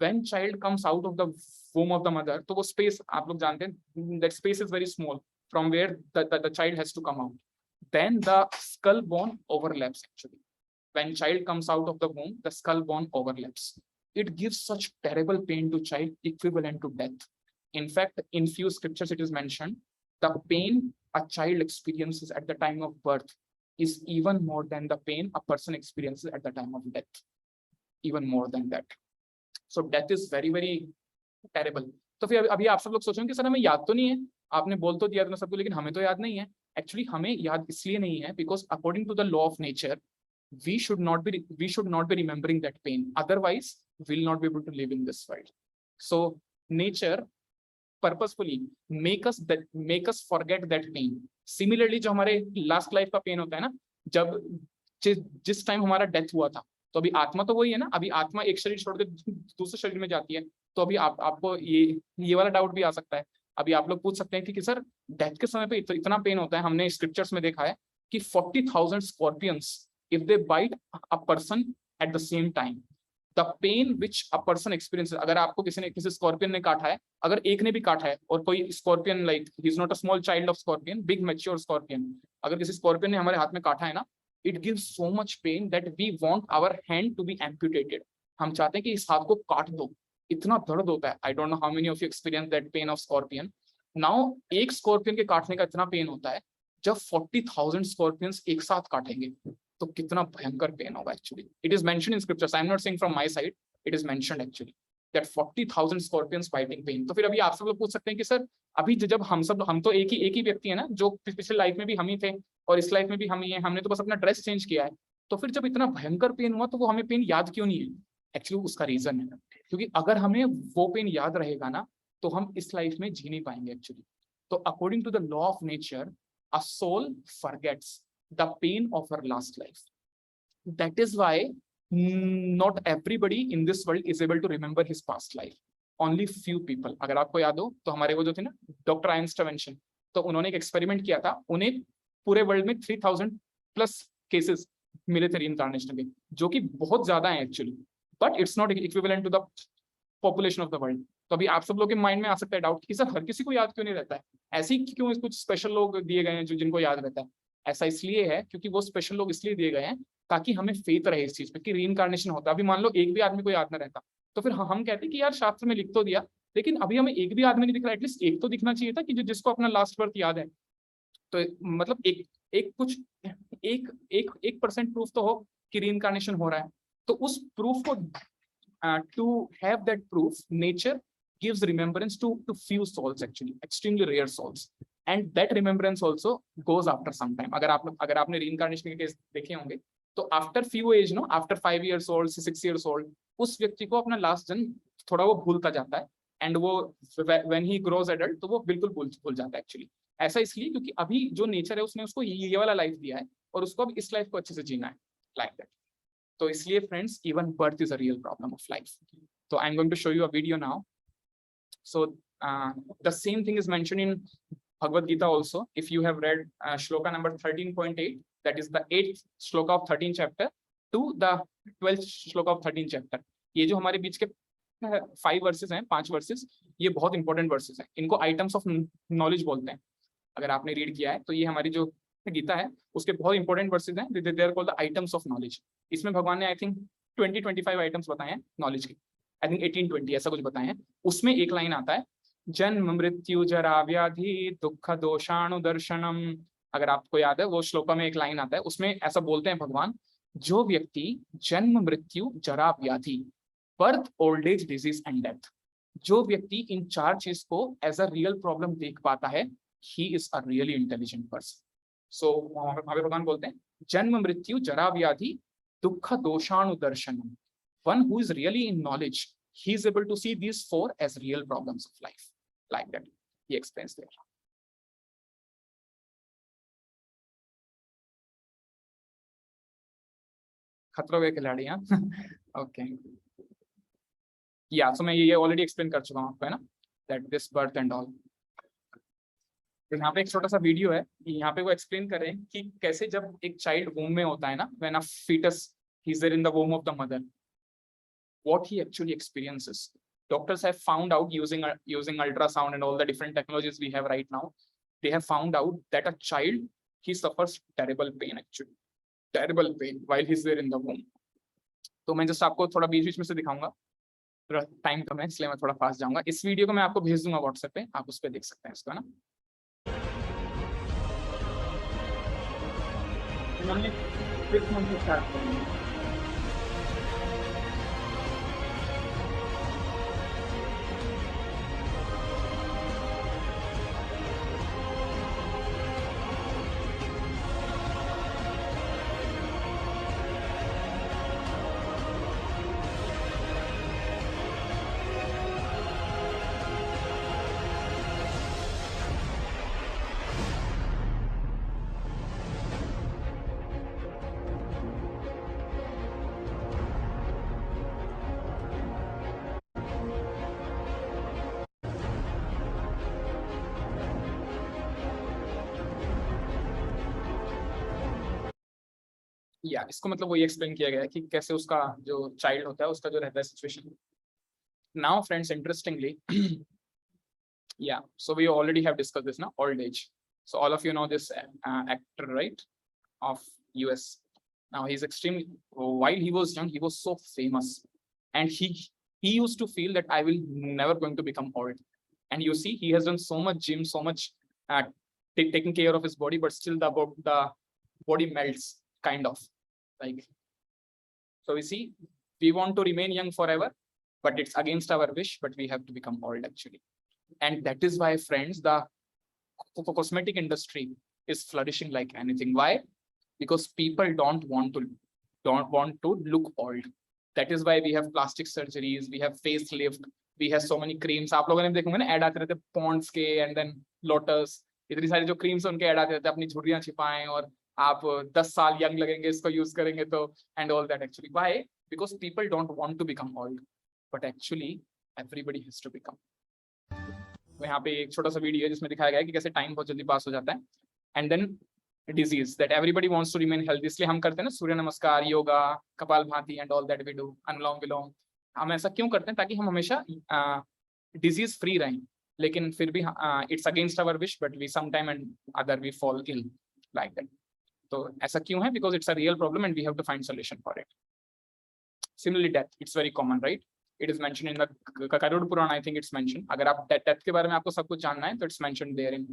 S1: When child comes out of the womb of the mother, तो वो स्पेस आप लोग जानते हैं, that space is very small from where the child has to come out. Then the skull bone overlaps actually. When child comes out of the womb, the skull bone overlaps. It gives such terrible pain to child equivalent to death. In fact, in few scriptures it is mentioned, the pain a child experiences at the time of birth is even more than the pain a person experiences at the time of death. Even more than that. So death is very, very terrible. तो फिर अभी आप सब लोग सोचेंगे कि sir हमें याद तो नहीं है, आपने बोल तो दिया था सबको, लेकिन हमें तो याद नहीं है। एक्चुअली हमें याद इसलिए नहीं है because according to the law of nature we should not be remembering that pain, otherwise we'll not be able to live in this world. So nature purposefully make us forget that pain. Similarly जो हमारे last life का pen होता है ना, जब जिस time हमारा death हुआ था, तो अभी आत्मा तो वही है ना, अभी आत्मा एक शरीर छोड़ के दूसरे शरीर में जाती है। तो अभी आपको ये वाला डाउट भी आ सकता है। अभी आप लोग पूछ सकते हैं कि सर डेथ के समय पे इतना पेन होता है। हमने स्क्रिप्चर्स में देखा है कि 40,000 Scorpions if they bite a person at the same time, the pain which a person experiences, अगर आपको किसी स्कॉर्पियन ने काटा है, अगर एक ने भी काटा है, और कोई scorpion like he is not a small child of scorpion, big mature scorpion, अगर किसी स्कॉर्पियन ने हमारे हाथ में काटा है ना, it gives so much pain that we want our hand to be amputated. हम चाहते हैं कि इस हाथ को काट दो, इतना दर्द होता है। आई don't know how many of you experience that pain of scorpion. Now एक स्कॉर्पियन के काटने का इतना पेन होता है, जब 40,000 स्कॉर्पियंस एक साथ काटेंगे तो कितना भयंकर पेन होगा। Actually it is mentioned in scriptures, I am not saying from my side, it is mentioned actually that 40,000 scorpions biting pain. तो फिर अभी आप सब लोग पूछ सकते हैं कि सर अभी जब हम तो एक ही व्यक्ति है ना, जो पिछले लाइफ में भी हम ही थे और इस लाइफ में भी हम ही है, हमने तो बस अपना ड्रेस चेंज किया है। तो फिर जब इतना भयंकर पेन हुआ तो वो हमें पेन याद क्यों नहीं है? एक्चुअली उसका रीजन है क्योंकि अगर हमें वो पेन याद रहेगा ना, तो हम इस लाइफ में जी नहीं पाएंगे एक्चुअली। तो according to the law of nature, a soul forgets the pain of her last life. That is why not everybody in this world is able to remember his past life. Only few people. अगर आपको याद हो तो हमारे वो जो थे ना डॉक्टर आइंस्टाइन, तो उन्होंने एक एक्सपेरिमेंट किया था, उन्हें पूरे वर्ल्ड में 3000 प्लस केसेस मिले थे रीइंकार्नेशन के, जो कि बहुत ज्यादा है actually, but it's not equivalent to the population of the world. तो अभी आप सब लोग के माइंड में आ सकता है डाउट कि सर हर किसी को याद क्यों नहीं रहता है, ऐसे ही क्यों कुछ स्पेशल लोग दिए गए हैं जो जिनको याद रहता है? ऐसा इसलिए है क्योंकि वो स्पेशल लोग इसलिए दिए गए हैं ताकि हमें फेथ रहे इस चीज पे कि रीइंकार्नेशन होता है। अभी मान लो एक भी आदमी को याद ना रहता, तो फिर हम कहते कि यार शास्त्र में लिख तो दिया, लेकिन अभी हमें एक भी आदमी नहीं दिख रहा, एटलीस्ट एक तो दिखना चाहिए था कि जिसको अपना लास्ट बर्थ याद है। तो मतलब एक कुछ एक एक एक परसेंट प्रूफ तो हो कि रीइंकार्नेशन हो रहा है। तो उस प्रूफ को to have that proof, nature gives remembrance to few souls, actually extremely rare souls, and that remembrance also goes after some time. अगर आपने reincarnation के केस देखे होंगे, तो after few age, no, after 5 years old, 6 years old, उस व्यक्ति को अपना लास्ट जन्म थोड़ा वो भूलता जाता है, एंड वो when he grows adult तो वो बिल्कुल भूल जाता है एक्चुअली। ऐसा इसलिए क्योंकि अभी जो नेचर है उसने उसको ये वाला लाइफ दिया है, और उसको अब इस लाइफ को अच्छे से जीना है, लाइक दैट। तो इसलिए friends, even birth is a real problem of life. तो I am going to show you a video now. So the same thing is mentioned in Bhagavad Gita also. If you have read shloka number 13.8, that is the 8th shloka of 13th chapter to the 12th shloka of 13th chapter. ये जो हमारे बीच के 5 versus हैं, 5 versus, ये बहुत important verses हैं। इनको items of knowledge बोलते हैं। अगर आपने रीड किया है तो ये हमारी जो गीता है उसके बहुत इंपॉर्टेंट वर्सेस हैं, they are called the items of knowledge. इसमें भगवान ने आई थिंक 20-25 आइटम्स बताए हैं नॉलेज के, आई थिंक 18-20 ऐसा कुछ बताए हैं। उसमें एक लाइन आता है, जन्म मृत्यु जरा व्याधि दुख दोषाणु दर्शनम। अगर आपको याद है वो श्लोका में एक लाइन आता है, उसमें ऐसा बोलते हैं भगवान, जो व्यक्ति जन्म मृत्यु जरा व्याधि, birth old age disease and death, जो व्यक्ति इन 4 चीज को एज अ रियल प्रॉब्लम देख पाता है, he is a really intelligent person. So हमारे भगवान बोलते हैं, जन्म मृत्यु जरा व्याधि दुख दोषाणु दर्शनम, one who is really in knowledge, he is able to see these 4 as real problems of life, like that he explains there. खतरों के खिलाड़ी, हाँ। ओके, या सो मैं ये ऑलरेडी एक्सप्लेन कर चुका हूँ आपको, है ना, that this birth and all. यहाँ पे एक छोटा सा वीडियो है, यहाँ पे वो एक्सप्लेन कर रहे हैं कि कैसे जब एक चाइल्ड वूम में होता है ना, when a foetus is there in the womb of the mother, what he actually experiences. Doctors have found out using ultrasound and all the different technologies we have right now, they have found out that a child, he suffers terrible pain, actually terrible pain while he's there in the womb. तो मैं just आपको थोड़ा बीच बीच में से दिखाऊंगा, time कम है इसलिए मैं थोड़ा फास्ट जाऊंगा। इस वीडियो को मैं आपको भेज दूंगा व्हाट्सएप पे, आप उस पर देख सकते हैं इसको, है ना। हमने 6 मंथ से स्टार्ट करेंगे। या इसको मतलब वही एक्सप्लेन किया गया है कि कैसे उसका जो चाइल्ड होता है उसका जो रहता है situation. Now friends, interestingly, yeah, so we already have discussed this now, old age. So all of you know this actor, right, of US. Now he's extremely, while he was young, he was so famous, and he used to feel that I will never going to become old. And you see, he has done so much gym, so much taking care of his body, but still the body melts, kind of like. So we see, we want to remain young forever, but it's against our wish, but we have to become old, actually. And that is why, friends, the cosmetic industry is flourishing like anything. Why? Because people don't want to look old. That is why we have plastic surgeries, we have facelift, we have so many creams. आप लोगों ने देखोगे ना, add आते रहते हैं Pond's के, and then lotus, इतनी सारी जो क्रीम्स उनके ऐड आते रहते हैं, अपनी झुर्रियां छिपाएं और आप 10 साल यंग लगेंगे इसको यूज करेंगे तो, and all that actually. Why? Because people don't want to become old, but actually everybody has to become. यहाँ पे एक छोटा सा वीडियो है जिसमें दिखाया गया है कि कैसे टाइम बहुत जल्दी पास हो जाता है, and then disease that everybody wants to remain healthy. इसलिए हम करते हैं ना surya namaskar, yoga, kapalbhati and all that we do, anulom vilom. हम ऐसा क्यों करते हैं? ताकि हम हमेशा डिजीज फ्री रहें, लेकिन फिर भी it's against our wish, but we some time and other we fall ill, like that. तो ऐसा क्यों है? Because it's a real problem and we have to find solution for it. Similarly, death, it's very common, right? It is mentioned in the Garud Puran, I think it's mentioned. अगर आप death के बारे में आपको सब कुछ जानना है तो it's mentioned there in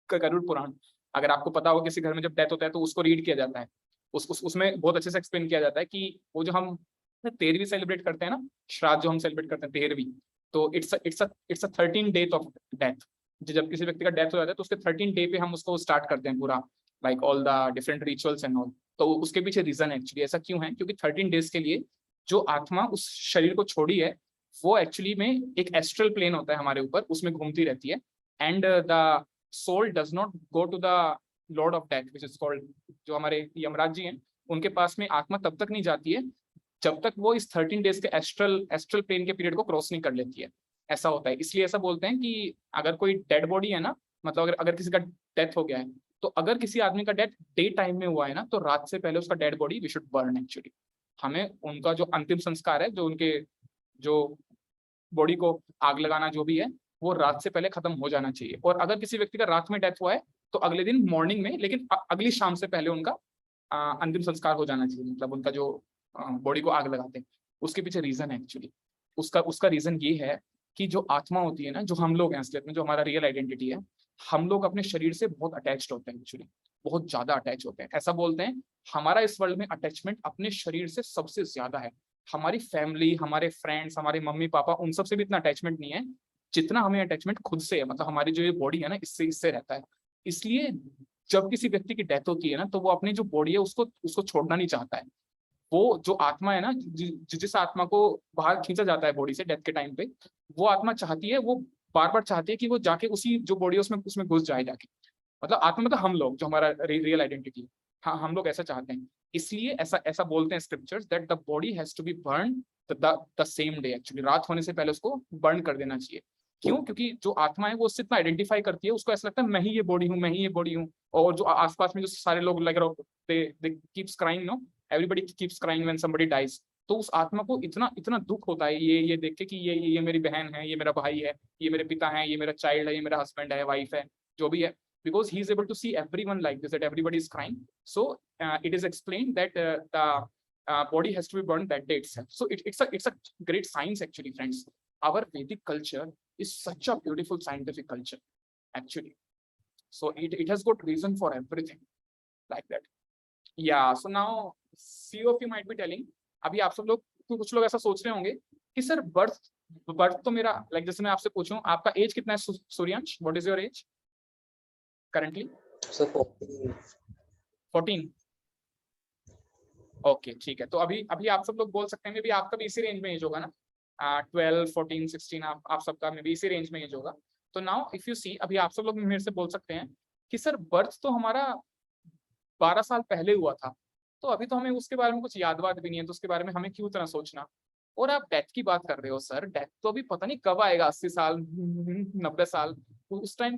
S1: Garud Puran. अगर आपको पता हो किसी घर में जब डेथ होता है तो उसको रीड किया जाता है, उसमें बहुत अच्छे से एक्सप्लेन किया जाता है कि वो जो हम 13वीं सेलिब्रेट करते हैं ना, श्राद्ध जो हम सेलिब्रेट करते हैं 13वीं, तो it's a 13 death of death. जब किसी व्यक्ति का डेथ हो जाता है तो उसके 13 डे पे हम उसको स्टार्ट करते हैं पूरा, like all the different rituals and all. तो उसके पीछे रीजन है एक्चुअली. ऐसा क्यों है? क्योंकि 13 डेज के लिए जो आत्मा उस शरीर को छोड़ी है वो एक्चुअली में एक एस्ट्रल प्लेन होता है हमारे ऊपर, उसमें घूमती रहती है. And the soul does not go to the lord of death which is called, जो हमारे यमराज जी हैं उनके पास में आत्मा तब तक नहीं जाती है जब तक वो इस 13 डेज के एस्ट्रल प्लेन के पीरियड को क्रॉस नहीं कर लेती है. ऐसा होता है. इसलिए ऐसा बोलते हैं कि अगर कोई डेड बॉडी है ना, मतलब अगर किसी का डेथ हो गया है, तो अगर किसी आदमी का डेथ डे टाइम में हुआ है ना, तो रात से पहले उसका dead body we should burn actually. हमें उनका जो अंतिम संस्कार है, जो उनके जो बॉडी को आग लगाना जो भी है, वो रात से पहले खत्म हो जाना चाहिए. और अगर किसी व्यक्ति का रात में डेथ हुआ है तो अगले दिन मॉर्निंग में, लेकिन अगली शाम से पहले उनका अंतिम संस्कार हो जाना चाहिए. मतलब उनका जो बॉडी को आग लगाते हैं, उसके पीछे रीजन है एक्चुअली. उसका रीजन ये है कि जो आत्मा होती है ना, जो हम लोग हैं असलियत में, जो हमारा रियल आइडेंटिटी है, हम लोग अपने शरीर से बहुत अटैच्ड होते हैं एक्चुअली, बहुत ज्यादा अटैच होते हैं. ऐसा बोलते हैं हमारा इस वर्ल्ड में अटैचमेंट अपने शरीर से सबसे ज्यादा है. हमारी फैमिली, हमारे फ्रेंड्स, हमारे मम्मी पापा, उन सबसे भी इतना अटैचमेंट नहीं है जितना हमें अटैचमेंट खुद से है. मतलब हमारी जो ये बॉडी है ना, इससे रहता है. इसलिए जब किसी व्यक्ति की डेथ होती है ना, तो वो अपनी जो बॉडी है उसको छोड़ना नहीं चाहता है. वो जो आत्मा है ना, जिस आत्मा को बाहर खींचा जाता है बॉडी से डेथ के टाइम पे, वो आत्मा चाहती है, वो बार बार चाहती है कि वो जाके उसी जो बॉडी है उसमें घुस जाए जाके. मतलब आत्मा मतलब हम लोग, जो हमारा रियल आइडेंटिटी है, हाँ हम लोग ऐसा चाहते हैं. इसलिए ऐसा बोलते हैं scriptures that the body has to be burn the same day. Actually रात होने से पहले उसको बर्न कर देना चाहिए. क्यों? क्योंकि जो आत्मा है वो उससे इतना आइडेंटिफाई करती है, उसको ऐसा लगता है मैं ही ये बॉडी हूँ, मैं ही ये बॉडी हूँ. और जो आसपास में जो सारे लोग लग रहे they keeps crying, no, everybody keeps crying when somebody dies. तो उस आत्मा को इतना दुख होता है ये देख के कि ये मेरी बहन है, ये मेरा भाई है, ये मेरे पिता है, ये मेरा चाइल्ड है, ये मेरा हस्बैंड है, वाइफ है, जो भी है. Because he is able to see everyone like this, that everybody is crying. So it is explained that the body has to be burned that day itself. So it's a great science actually, friends. Our Vedic culture is such a beautiful scientific culture actually. So it has got reason for everything like that. Yeah. So now few of you might be telling, अभी आप सब लोग, कुछ लोग ऐसा सोच रहे होंगे कि सर बर्थ तो मेरा, लाइक जैसे मैं आपसे पूछूं आपका एज कितना है Suryansh, what is your age currently?
S2: So 14.
S1: Okay ठीक है. तो अभी आप सब लोग बोल सकते हैं, मे बी आपका भी इसी रेंज में एज होगा ना, 12, 14, 16, आप सबका मे बी इसी रेंज में एज होगा. तो नाउ इफ यू सी, अभी आप सब लोग मेरे से बोल सकते हैं कि सर बर्थ तो हमारा 12 साल पहले हुआ था, तो अभी तो हमें उसके बारे में कुछ याद भी नहीं है, तो उसके बारे में हमें क्यों इतना सोचना. और आप डेथ की बात कर रहे हो सर, डेथ तो अभी पता नहीं कब आएगा, 80 साल 90 साल, उस टाइम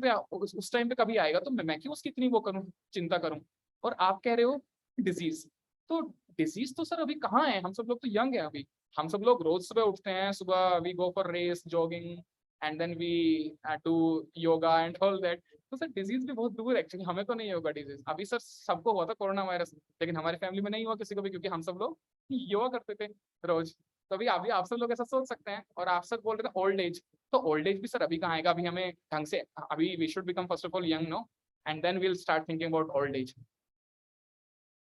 S1: पे कभी आएगा, तो मैं क्यों उसकी इतनी वो करूं, चिंता करूं. और आप कह रहे हो डिजीज, तो डिजीज तो सर अभी कहाँ है, हम सब लोग तो यंग है अभी. हम सब लोग रोज सुबह उठते हैं, सुबह we go for race, jogging, and then we do yoga and all that. तो सर डिजीज भी बहुत दूर है एक्चुअली, हमें तो नहीं होगा डिजीज. अभी सर सबको हुआ था कोरोना वायरस, लेकिन हमारी फैमिली में नहीं हुआ किसी को भी, क्योंकि हम सब लोग योगा करते थे रोज. तो अभी आप सब लोग ऐसा सोच सकते हैं. और आप सब बोल रहे थे ओल्ड एज, तो ओल्ड एज भी सर अभी कहाँ आएगा. अभी हमें ढंग से, अभी we should become first of all young, no, and then we will start thinking about old age.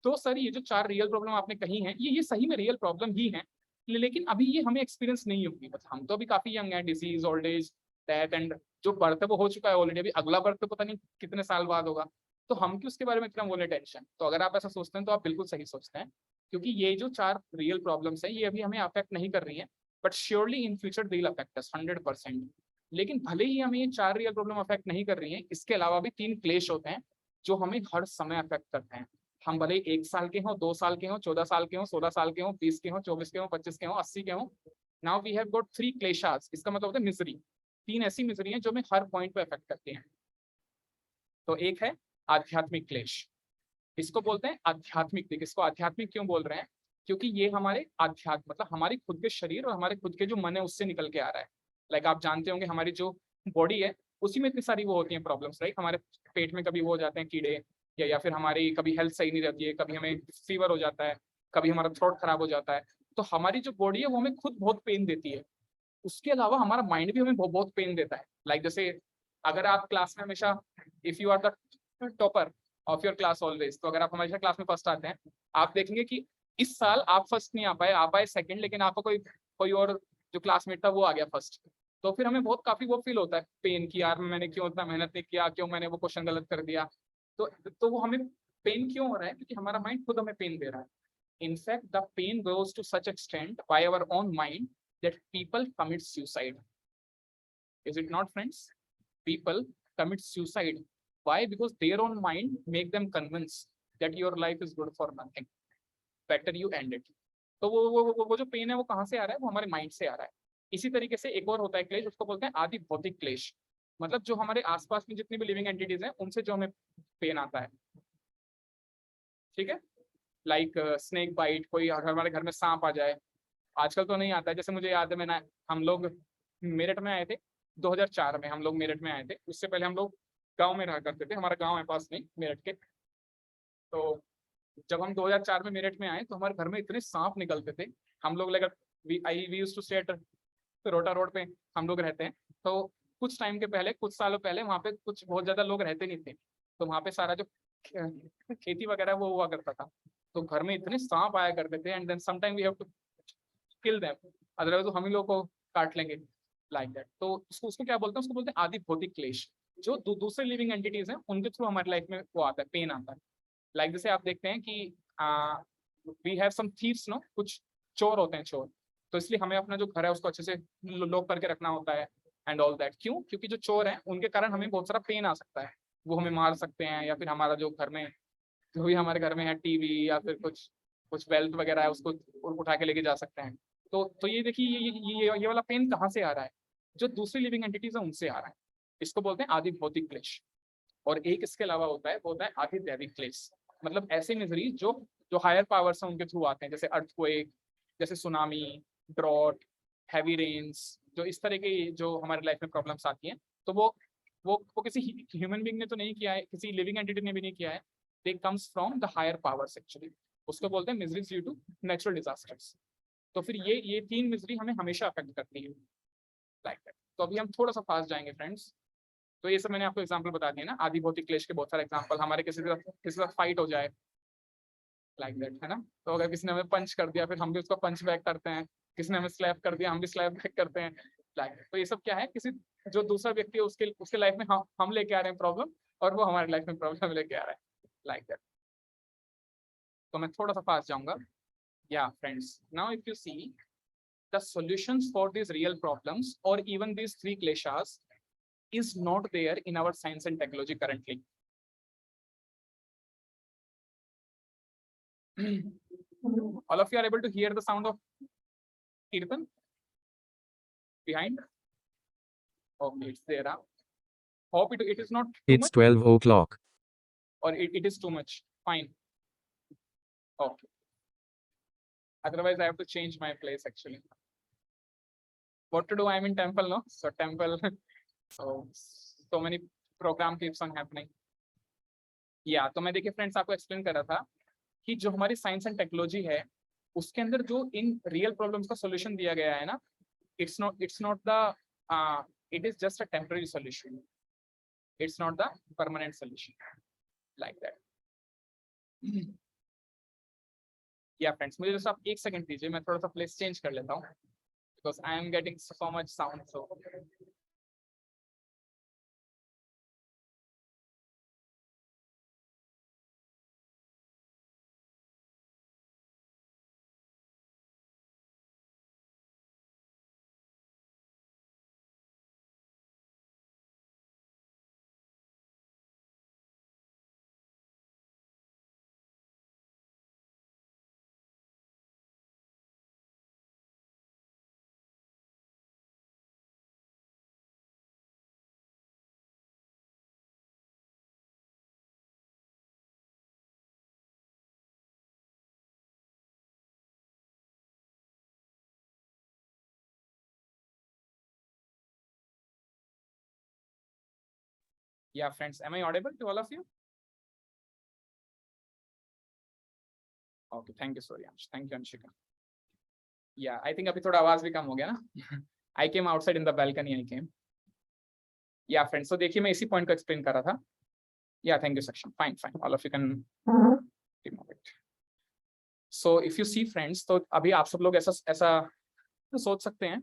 S1: तो सर ये जो 4 रियल प्रॉब्लम आपने कही हैं, ये सही में रियल प्रॉब्लम ही है, लेकिन अभी ये हमें एक्सपीरियंस नहीं होगी. बस हम तो अभी काफी यंग हैं. Disease, old age, death, and जो बर्थ है वो हो चुका है ऑलरेडी. अभी अगला बर्थ तो पता नहीं कितने साल बाद होगा, तो हम क्यों उसके बारे में इतना बोले टेंशन. तो अगर आप ऐसा सोचते हैं तो आप बिल्कुल सही सोचते हैं, क्योंकि ये जो 4 रियल प्रॉब्लम्स हैं ये अभी हमें अफेक्ट नहीं कर रही हैं, but surely in future they will affect us 100%. लेकिन भले ही हमें ये 4 रियल प्रॉब्लम अफेक्ट नहीं कर रही हैं, इसके अलावा भी 3 क्लेश होते हैं जो हमें हर समय अफेक्ट करते हैं. हम भले 1 साल के हों, 2 साल के हों, 14 साल के हों, 16 साल के हों, 20 के हों, 24 के हों, 25 के हों, 80 के हों. नाउ वी हैव गॉट 3 क्लेशास. इसका मतलब होता है मिजरी. 3 ऐसी मिजरी हैं जो हमें हर पॉइंट पे अफेक्ट करती हैं. तो एक है आध्यात्मिक क्लेश. इसको बोलते हैं आध्यात्मिक दिक. इसको आध्यात्मिक क्यों बोल रहे हैं? क्योंकि ये हमारे आध्यात्म मतलब हमारी खुद के शरीर और हमारे खुद के जो मन है उससे निकल के आ रहा है. लाइक आप जानते होंगे हमारी जो बॉडी है उसी में इतनी सारी वो होती हैं प्रॉब्लम्स, राइट. हमारे पेट में कभी वो हो जाते हैं कीड़े, या फिर हमारी कभी हेल्थ सही नहीं रहती है, कभी हमें फीवर हो जाता है, कभी हमारा थ्रोट खराब हो जाता है, तो हमारी जो बॉडी है वो हमें खुद बहुत पेन देती है। उसके अलावा हमारा माइंड भी हमें बहुत बहुत पेन देता है। लाइक जैसे अगर आप क्लास में हमेशा, if you are the topper of your class always, तो अगर आप हमेशा क्लास में फर्स्ट आते हैं, आप देखेंगे कि इस साल आप फर्स्ट नहीं आ पाए, आप आए सेकंड, लेकिन आपका कोई कोई और जो क्लासमेट था वो आ गया फर्स्ट। तो फिर हमें बहुत काफी वो फील होता है पेन की, यार मैंने क्यों इतना मेहनत नहीं किया, क्यों मैंने वो क्वेश्चन गलत कर दिया। तो वो हमें पेन क्यों हो रहा है, क्योंकि हमारा माइंड खुद हमें पेन दे रहा है। In fact the pain goes to such extent by our own mind that people commit suicide. Is it not, friends? People commit suicide. Why? Because their own mind make them convinced that your life is good for nothing. Better you end it. तो वो जो pen है वो कहाँ से आ रहा है, वो हमारे माइंड से आ रहा है। इसी तरीके से एक और होता है क्लेश, उसको बोलते हैं आदि भौतिक क्लेश। मतलब जो हमारे आसपास में जितनी भी लिविंग एंटिटीज हैं उनसे जो हमें पेन आता है, ठीक है। लाइक स्नेक बाइट, कोई अगर हमारे घर में सांप आ जाए, आजकल तो नहीं आता है। जैसे मुझे याद है, मैंने हम लोग मेरठ में आए थे 2004 में, हम लोग मेरठ में आए थे। उससे पहले हम लोग गांव में रहा करते थे, हमारा गांव है पास में मेरठ के। तो जब हम 2004 में मेरठ में आए तो हमारे घर में इतने सांप निकलते थे। हम लोग लगा we used to stay at Rohta road पे हम लोग रहते हैं। तो कुछ टाइम के पहले, कुछ सालों पहले वहाँ पे कुछ बहुत ज्यादा लोग रहते नहीं थे, तो वहाँ पे सारा जो खेती वगैरह वो हुआ करता था। तो घर में इतने सांप आया करते थे, and then sometime we have to kill them, otherwise तो हम ही लोग को काट लेंगे, लाइक दैट। तो उसको उसको क्या बोलते हैं, उसको बोलते हैं आदि भौतिक क्लेश। जो दूसरे लिविंग एंटिटीज हैं उनके थ्रू हमारी लाइफ में वो आता है, पेन आता है। लाइक जैसे आप देखते हैं कि we have some thieves, no, कुछ चोर होते हैं, चोर। तो इसलिए हमें अपना जो घर है उसको अच्छे से लॉक करके रखना होता है एंड ऑल दैट। क्यों? क्योंकि जो चोर हैं उनके कारण हमें बहुत सारा पेन आ सकता है। वो हमें मार सकते हैं, या फिर हमारा जो घर में, जो भी हमारे घर में है, टीवी या फिर कुछ कुछ वेल्थ वगैरह है, उसको उठा के लेके जा सकते हैं। तो ये देखिए, ये वाला पेन कहाँ से आ रहा है, जो दूसरी लिविंग एंटिटीज है उनसे आ रहा है। इसको बोलते हैं आदि भौतिक क्लेश। और एक इसके अलावा होता है, वो होता है आदि दैविक क्लेश। मतलब ऐसे मिजरी जो जो हायर पावर्स हैं उनके थ्रू आते हैं, जैसे अर्थक्वेक, जैसे सुनामी, ड्रॉट, हैवी रेन्स, जो इस तरह की जो हमारे लाइफ में प्रॉब्लम्स आती हैं। तो वो किसी ह्यूमन बीइंग ने तो नहीं किया है, किसी लिविंग एंटिटी ने भी नहीं किया है। They comes from the higher powers actually. उसको बोलते हैं miseries due to natural disasters. तो फिर ये तीन मिजरी हमें हमेशा अफेक्ट करती है, लाइक दैट। तो अभी हम थोड़ा सा फास्ट जाएंगे फ्रेंड्स। तो ये सब मैंने आपको एग्जांपल बता दिए ना, आदि भौतिक क्लेश के बहुत सारे एग्जांपल। हमारे किसी से फाइट हो जाए, लाइक दैट, है ना। तो अगर किसी ने हमें पंच कर दिया, फिर हम भी उसको पंच बैक करते हैं। किसी ने हमें स्लैप कर दिया, हम भी स्लैप बैक करते हैं, लाइक। तो ये सब क्या है, किसी जो दूसरा व्यक्ति है उसके उसके लाइफ में हम लेके आ रहे हैं प्रॉब्लम, और वो हमारे लाइफ में प्रॉब्लम लेके आ रहा है, लाइक दैट। तो मैं थोड़ा सा फास्ट जाऊंगा। या friends, now if you see the solutions for these real problems, or even these three kleshas, is not there in our science and technology currently. All of you are able to hear the sound of kirtan behind? Okay, it's there. Hope it is not too
S3: It's
S1: much,
S3: 12 o'clock.
S1: or it is too much. Fine. Okay. Otherwise, I have to change my place actually. What to do? I'm in temple, no? So temple. So many program keeps on happening. या तो मैं देखिए friends आपको explain कर रहा था कि जो हमारी साइंस एंड टेक्नोलॉजी है उसके अंदर जो इन रियल प्रॉब्लम्स का सॉल्यूशन दिया गया है ना, it's not the it is just a temporary solution, it's not the permanent solution, like that. या फ्रेंड्स, मुझे जस्ट आप एक सेकंड दीजिए, मैं थोड़ा सा प्लेस चेंज कर लेता हूँ, because I am getting so much sound. So yeah friends, am I audible to all of you? Okay, thank you Suryansh, thank you Anshika. Yeah I think अभी थोड़ा आवाज भी कम हो गया ना। I came outside in the balcony, I came. Yeah friends, तो देखिए मैं इसी पॉइंट को एक्सप्लेन कर रहा था। या thank you section, fine fine, all of you can remove it. So if you see friends, तो अभी आप सब लोग ऐसा ऐसा सोच सकते हैं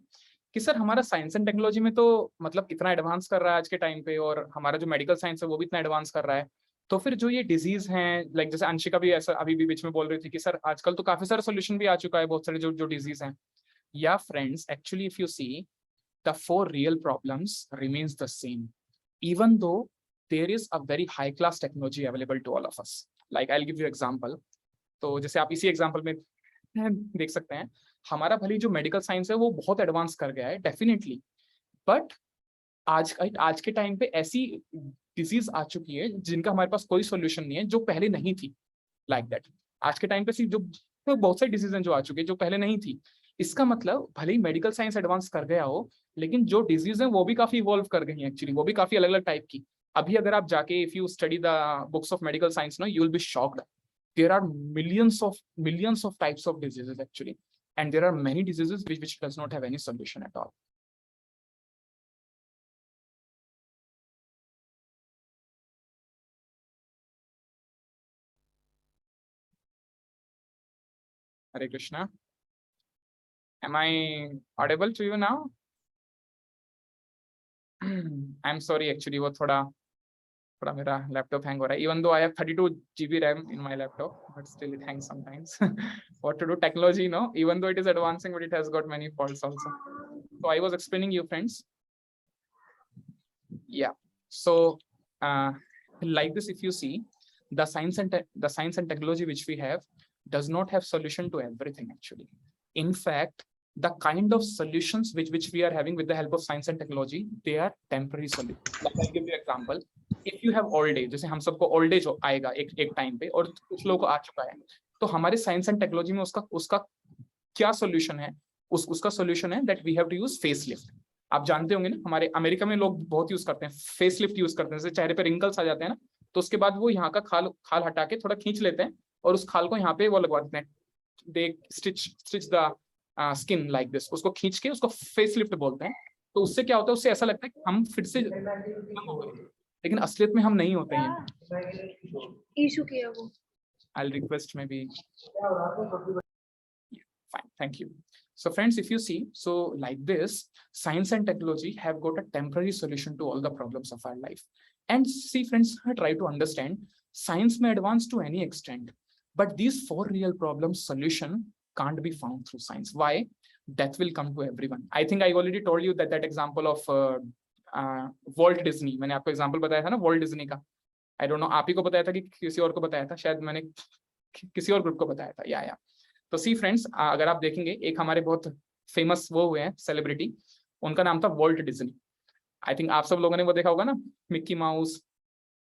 S1: कि सर हमारा साइंस एंड टेक्नोलॉजी में तो मतलब इतना एडवांस कर रहा है आज के टाइम पे, और हमारा जो मेडिकल साइंस है वो भी इतना एडवांस कर रहा है, तो फिर जो ये डिजीज हैं, लाइक जैसे अंशिका भी ऐसा अभी भी बीच में बोल रही थी कि सर आजकल तो काफी सारा सोल्यूशन भी आ चुका है बहुत सारे जो जो डिजीज हैं। या friends, actually if you see, the four real problems remains the same, even though there is a very high class technology available to all of us. Like I'll give you example. तो जैसे आप इसी example में देख सकते हैं, हमारा भली जो मेडिकल साइंस है वो बहुत एडवांस कर गया है डेफिनेटली, बट आज के टाइम पे ऐसी डिजीज आ चुकी है जिनका हमारे पास कोई सोल्यूशन नहीं है, जो पहले नहीं थी। लाइक दैट आज के टाइम पे जो बहुत सारी डिजीज जो आ चुकी है जो पहले नहीं थी। इसका मतलब भले ही मेडिकल साइंस एडवांस कर गया हो, लेकिन जो डिजीज है वो भी काफी इवॉल्व कर गई हैं एक्चुअली, वो भी काफी अलग अलग टाइप की। अभी अगर आप जाके if you study the books of medical science no, you will be shocked. There are millions of types of diseases actually, and there are many diseases which does not have any solution at all. Hare Krishna. Am I audible to you now? I'm sorry actually, वो थोड़ा मेरा laptop hang हो रहा है, even though I have 32 GB RAM in my laptop, but still it hangs sometimes. What to do, technology, no, even though it is advancing, but it has got many faults also. So I was explaining you friends. Yeah, so like this, if you see, the science and technology which we have does not have solution to everything actually. In fact, the kind of solutions which we are having with the help of science and technology, they are temporary solutions. Like I'll give you example. If you have old age, जैसे हम सबको old age आएगा एक time पे, और कुछ लोगों को आ चुका है, तो हमारे साइंस एंड टेक्नोलॉजी में उसका क्या सोल्यूशन है? उसका सोल्यूशन है that we have to use face lift. आप जानते होंगे ना, हमारे अमेरिका में लोग बहुत यूज करते हैं, फेस लिफ्ट यूज करते हैं। जैसे चेहरे पे रिंकल्स आ जाते हैं ना, तो उसके बाद वो यहाँ का खाल हटा के थोड़ा खींच लेते हैं, और उस खाल को यहाँ पे वो लगवा देते हैं, they stitch the skin like this, उसको खींच के उसको फेस लिफ्ट बोलते हैं। तो उससे क्या होता है, उससे ऐसा लगता है कि हम फिर से, लेकिन असलियत में हम नहीं होते हैं।
S3: इशू किया वो,
S1: I'll request maybe. Fine, thank you. So friends, if you see, so like this, science and technology have got a temporary solution to all the problems of our life. And see friends, try to understand, science may advance to any extent, but these four real problems solution can't be found through science. Why? Death will come to everyone. I think I already told you that example of Walt Disney, मैंने आपको example बताया था ना Walt Disney का। I don't know, आप ही को बताया था कि किसी और को बताया था, शायद मैंने किसी और ग्रुप को बताया था, या तो सी फ्रेंड्स, अगर आप देखेंगे, एक हमारे बहुत फेमस वो हुए हैं सेलिब्रिटी, उनका नाम था वॉल्ट डिज्नी। आई थिंक आप सब लोगों ने वो देखा होगा ना, मिक्की माउस,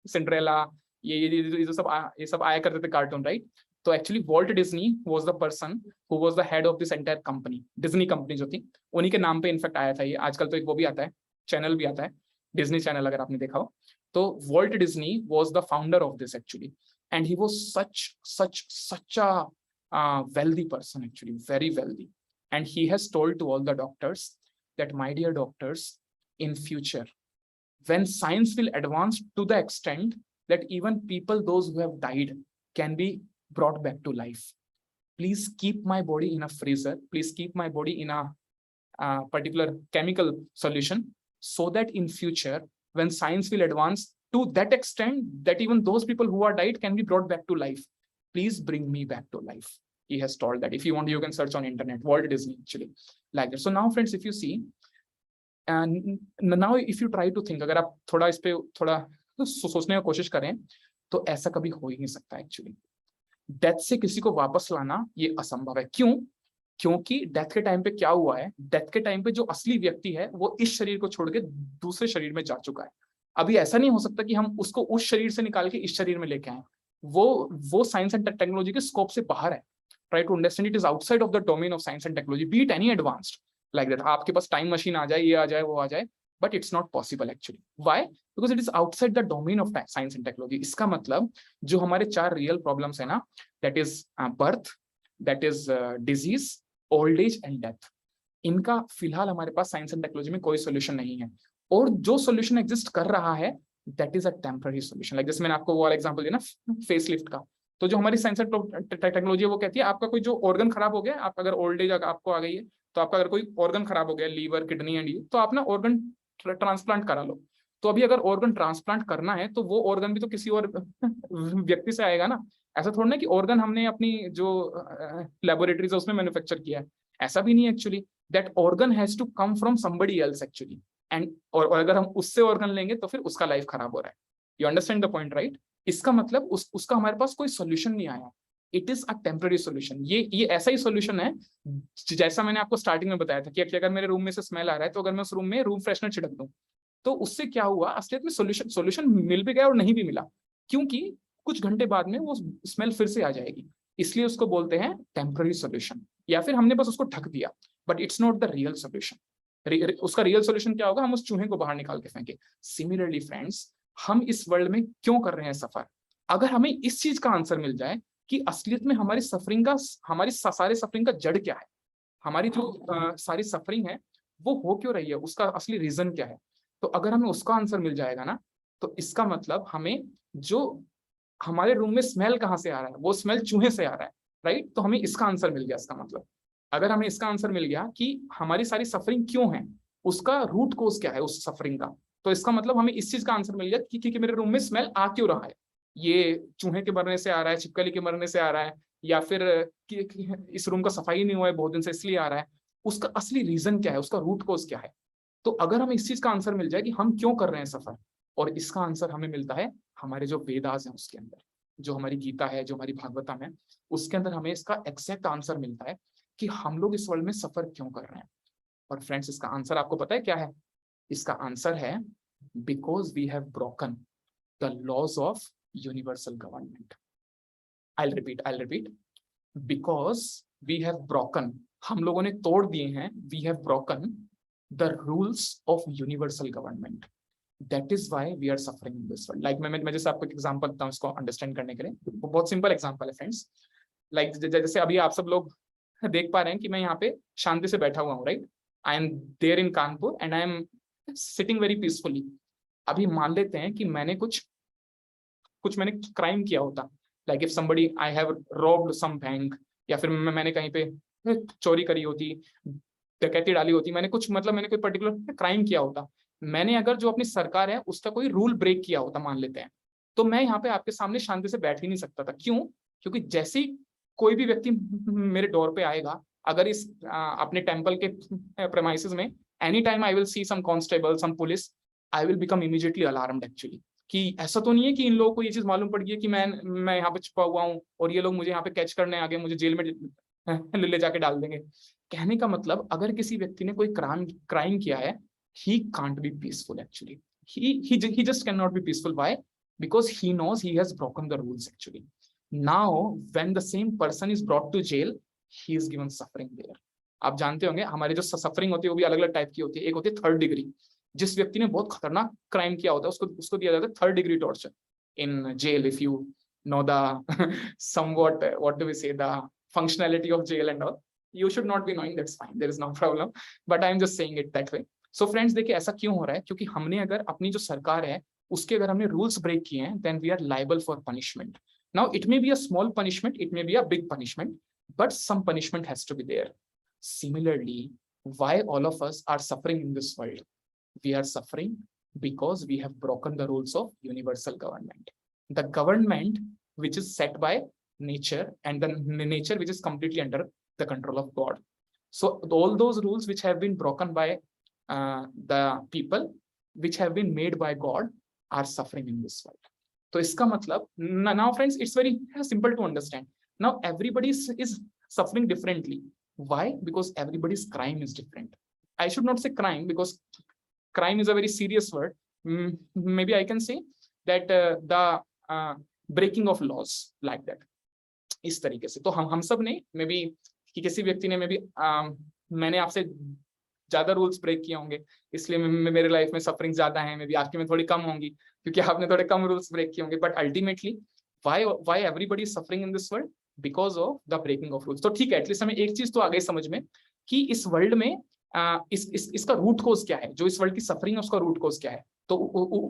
S1: सिंड्रेला, ये सब आया करते थे कार्टून, राइट? तो actually Walt Disney was the person who was the head of this entire company. Disney company जो थी, उन्हीं के नाम पे इनफैक्ट आया था ये। आजकल तो एक वो भी आता है, चैनल भी आता है, डिज्नी चैनल, अगर आपने देखा हो। तो Walt Disney was the founder of this actually, and he was such a wealthy person, actually very wealthy, and he has told to all the doctors that, my dear doctors, in future when science will advance to the extent that even people, those who have died, can be brought back to life, please keep my body in a freezer, please keep my body in a particular chemical solution, so that in future when science will advance to that extent that even those people who are died can be brought back to life, please bring me back to life. He has told that. If you want, you can search on internet, Walt Disney actually, like that. So now friends, if you see, and now if you try to think, अगर आप थोड़ा इस पे थोड़ा सोचने की कोशिश करें, तो ऐसा कभी हो ही नहीं सकता एक्चुअली। डेथ से किसी को वापस लाना ये असंभव है। क्यों? क्योंकि डेथ के टाइम पे क्या हुआ है, डेथ के टाइम पे जो असली व्यक्ति है वो इस शरीर को छोड़ के दूसरे शरीर में जा चुका है। अभी ऐसा नहीं हो सकता कि हम उसको उस शरीर से निकाल के इस शरीर में लेके आए। वो साइंस एंड टेक्नोलॉजी के स्कोप से बाहर है। Try to understand, it is outside of the domain of science and technology, be it any advanced like that. आपके पास टाइम मशीन आ जाए, ये आ जाए, वो आ जाए, but it's not possible actually. Why? Because it is outside the domain of science and technology. इसका मतलब जो हमारे 4 real problems है ना, that is birth, that is disease, old age and death, इनका फिलहाल हमारे पास साइंस एंड टेक्नोलॉजी में कोई सोल्यूशन नहीं है, और जो सोल्यूशन एग्जिस्ट कर रहा है that is a temporary solution. Like जैसे मैंने आपको वो वाला एग्जांपल दिया ना फेस लिफ्ट का, तो जो हमारी साइंस एंड टेक्नोलॉजी है वो कहती है आपका कोई जो ऑर्गन खराब हो गया, आपका अगर ओल्ड एज आपको आ गई है, तो आपका अगर कोई ऑर्गन खराब हो गया, लीवर, किडनी एंड ये, तो आप ना ऑर्गन ट्रांसप्लांट करा लो। तो अभी अगर ऑर्गन ट्रांसप्लांट करना है तो वो ऑर्गन भी तो किसी और व्यक्ति से आएगा ना। ऐसा थोड़ा ना कि ऑर्गन हमने अपनी जो लेबोरेटरीज है उसमें मैन्युफैक्चर किया है, ऐसा भी नहीं है actually. That organ has to come from somebody else actually, and और अगर हम उससे ऑर्गन लेंगे तो फिर उसका लाइफ खराब हो रहा है। You understand the point right? इसका मतलब उसका हमारे पास कोई सोल्यूशन नहीं आया, it is a temporary solution. ये ऐसा ही सोल्यूशन है जैसा मैंने आपको स्टार्टिंग में बताया था कि अगर मेरे रूम में से स्मेल आ रहा है तो अगर मैं उस रूम में रूम फ्रेशनर छिड़क दूं तो उससे क्या हुआ, असलियत में सोल्यूशन मिल भी गया और नहीं भी मिला, क्योंकि कुछ घंटे बाद में वो स्मेल फिर से आ जाएगी। इसलिए उसको बोलते हैं टेम्पररी सोल्यूशन, या फिर हमने बस उसको ढक दिया, but it's not the real solution. उसका रियल सोल्यूशन क्या होगा, हम उस चूहे को बाहर निकाल के फेंके। सिमिलरली फ्रेंड्स, हम इस वर्ल्ड में क्यों कर रहे हैं सफर, अगर हमें इस चीज का आंसर मिल जाए कि असलियत में हमारी सारे सफरिंग का जड़ क्या है, हमारी जो सारी सफरिंग है वो हो क्यों रही है, उसका असली रीजन क्या है, तो अगर हमें उसका आंसर मिल जाएगा ना, तो इसका मतलब हमें जो हमारे रूम में स्मेल कहाँ से आ रहा है, वो स्मेल चूहे से आ रहा है, राइट? तो हमें इसका आंसर मिल गया। इसका मतलब अगर हमें इसका आंसर मिल गया कि हमारी सारी सफरिंग क्यों है, उसका रूट कोज क्या है उस सफरिंग का, तो इसका मतलब हमें इस चीज का आंसर मिल गया कि मेरे रूम में स्मेल आ क्यों रहा है, ये चूहे के मरने से आ रहा है, छिपकली के मरने से आ रहा है, या फिर कि इस रूम का सफाई नहीं हुआ है बहुत दिन से इसलिए आ रहा है, उसका असली रीजन क्या है, उसका रूट कोज क्या है। तो अगर हमें इस चीज का आंसर मिल जाए कि हम क्यों कर रहे हैं सफर, और इसका आंसर हमें मिलता है हमारे जो वेदास हैं उसके अंदर, जो हमारी गीता है, जो हमारी भागवतम है, उसके अंदर हमें इसका एग्जैक्ट आंसर मिलता है कि हम लोग इस वर्ल्ड में सफर क्यों कर रहे हैं। और फ्रेंड्स, इसका आंसर आपको पता है क्या है? इसका आंसर है because we have broken the laws of universal government. I repeat, because we have broken, हम लोगों ने तोड़ दिए हैं, we have broken the rules of universal government, that is why we are suffering in this world. Like मैं जैसे आपको एक एग्जांपल देता हूं इसको अंडरस्टैंड करने के लिए, वो बहुत सिंपल एग्जांपल है फ्रेंड्स। लाइक जैसे अभी आप सब लोग देख पा रहे हैं कि मैं यहाँ पे शांति से बैठा हुआ हूँ, right? I am there in Kanpur and I am sitting very peacefully. अभी मान लेते हैं कि मैंने कुछ मैंने क्राइम किया होता, like if somebody I have robbed some bank, या फिर मैंने कहीं पे चोरी करी होती, डकैती डाली होती, मैंने कोई पर्टिकुलर क्राइम किया होता, मैंने अगर जो अपनी सरकार है उसका कोई रूल ब्रेक किया होता मान लेते हैं, तो मैं यहाँ पे आपके सामने शांति से बैठ ही नहीं सकता था। क्यों? क्योंकि जैसे ही कोई भी व्यक्ति मेरे डोर पे आएगा, अगर इस अपने टेम्पल के प्रेमाइसेस में any time I will see some constable, some police, I will become immediately alarmed actually, कि ऐसा तो नहीं है कि इन लोगों को ये चीज मालूम पड़ गई है कि मैं यहाँ पे छुपा हुआ हूँ और ये लोग मुझे यहाँ पे कैच करने आ गए, मुझे जेल में ले जाके डाल देंगे। कहने का मतलब अगर किसी व्यक्ति ने कोई क्राइम किया है, he can't be peaceful actually. He just cannot be peaceful. Why? Because he knows he has broken the rules actually. Now when the same person is brought to jail, he is given suffering there. आप जानते होंगे हमारी जो suffering होती है वो भी अलग अलग टाइप की होती है। एक होती है 3rd डिग्री, जिस व्यक्ति ने बहुत खतरनाक क्राइम किया होता है उसको दिया जाता है 3rd degree torture in jail. If you know the somewhat what do we say, the functionality of jail and all, you should not be knowing, that's fine, there is no problem, but I am just saying it that way. So friends, देखिए ऐसा क्यों हो रहा है, क्योंकि हमने अगर अपनी जो सरकार है उसके अगर हमने रूल्स ब्रेक किए हैं, then we are liable for punishment. Now it may be a small punishment, it may be a big punishment, but some punishment has to be there. Similarly, why all of us are suffering in this world? We are suffering because we have broken the rules of universal government, the government which is set by nature, and the nature which is completely under the control of God. So all those rules which have been broken by the people, which have been made by God, are suffering in this world. तो इसका मतलब now friends, it's very simple to understand. Now everybody is suffering differently. Why? Because everybody's crime is different. I should not say crime because crime is a very serious word. Maybe I can say that the breaking of laws, like that. इस तरीके से तो हम सब ने may be कि किसी व्यक्ति ने मे बी मैंने आपसे ज्यादा रूल्स ब्रेक किए होंगे, इसलिए मेरे लाइफ में सफरिंग ज्यादा है, मे बी आपके में थोड़ी कम होंगी क्योंकि आपने थोड़े कम रूल्स ब्रेक किए होंगे। But ultimately why everybody is suffering in this world? Because of the breaking of rules. तो ठीक है, एटलीस्ट हमें एक चीज तो आ गई समझ में कि इस वर्ल्ड में इसका रूट कोज क्या है, जो इस वर्ल्ड की सफरिंग है उसका रूट कोज क्या है। तो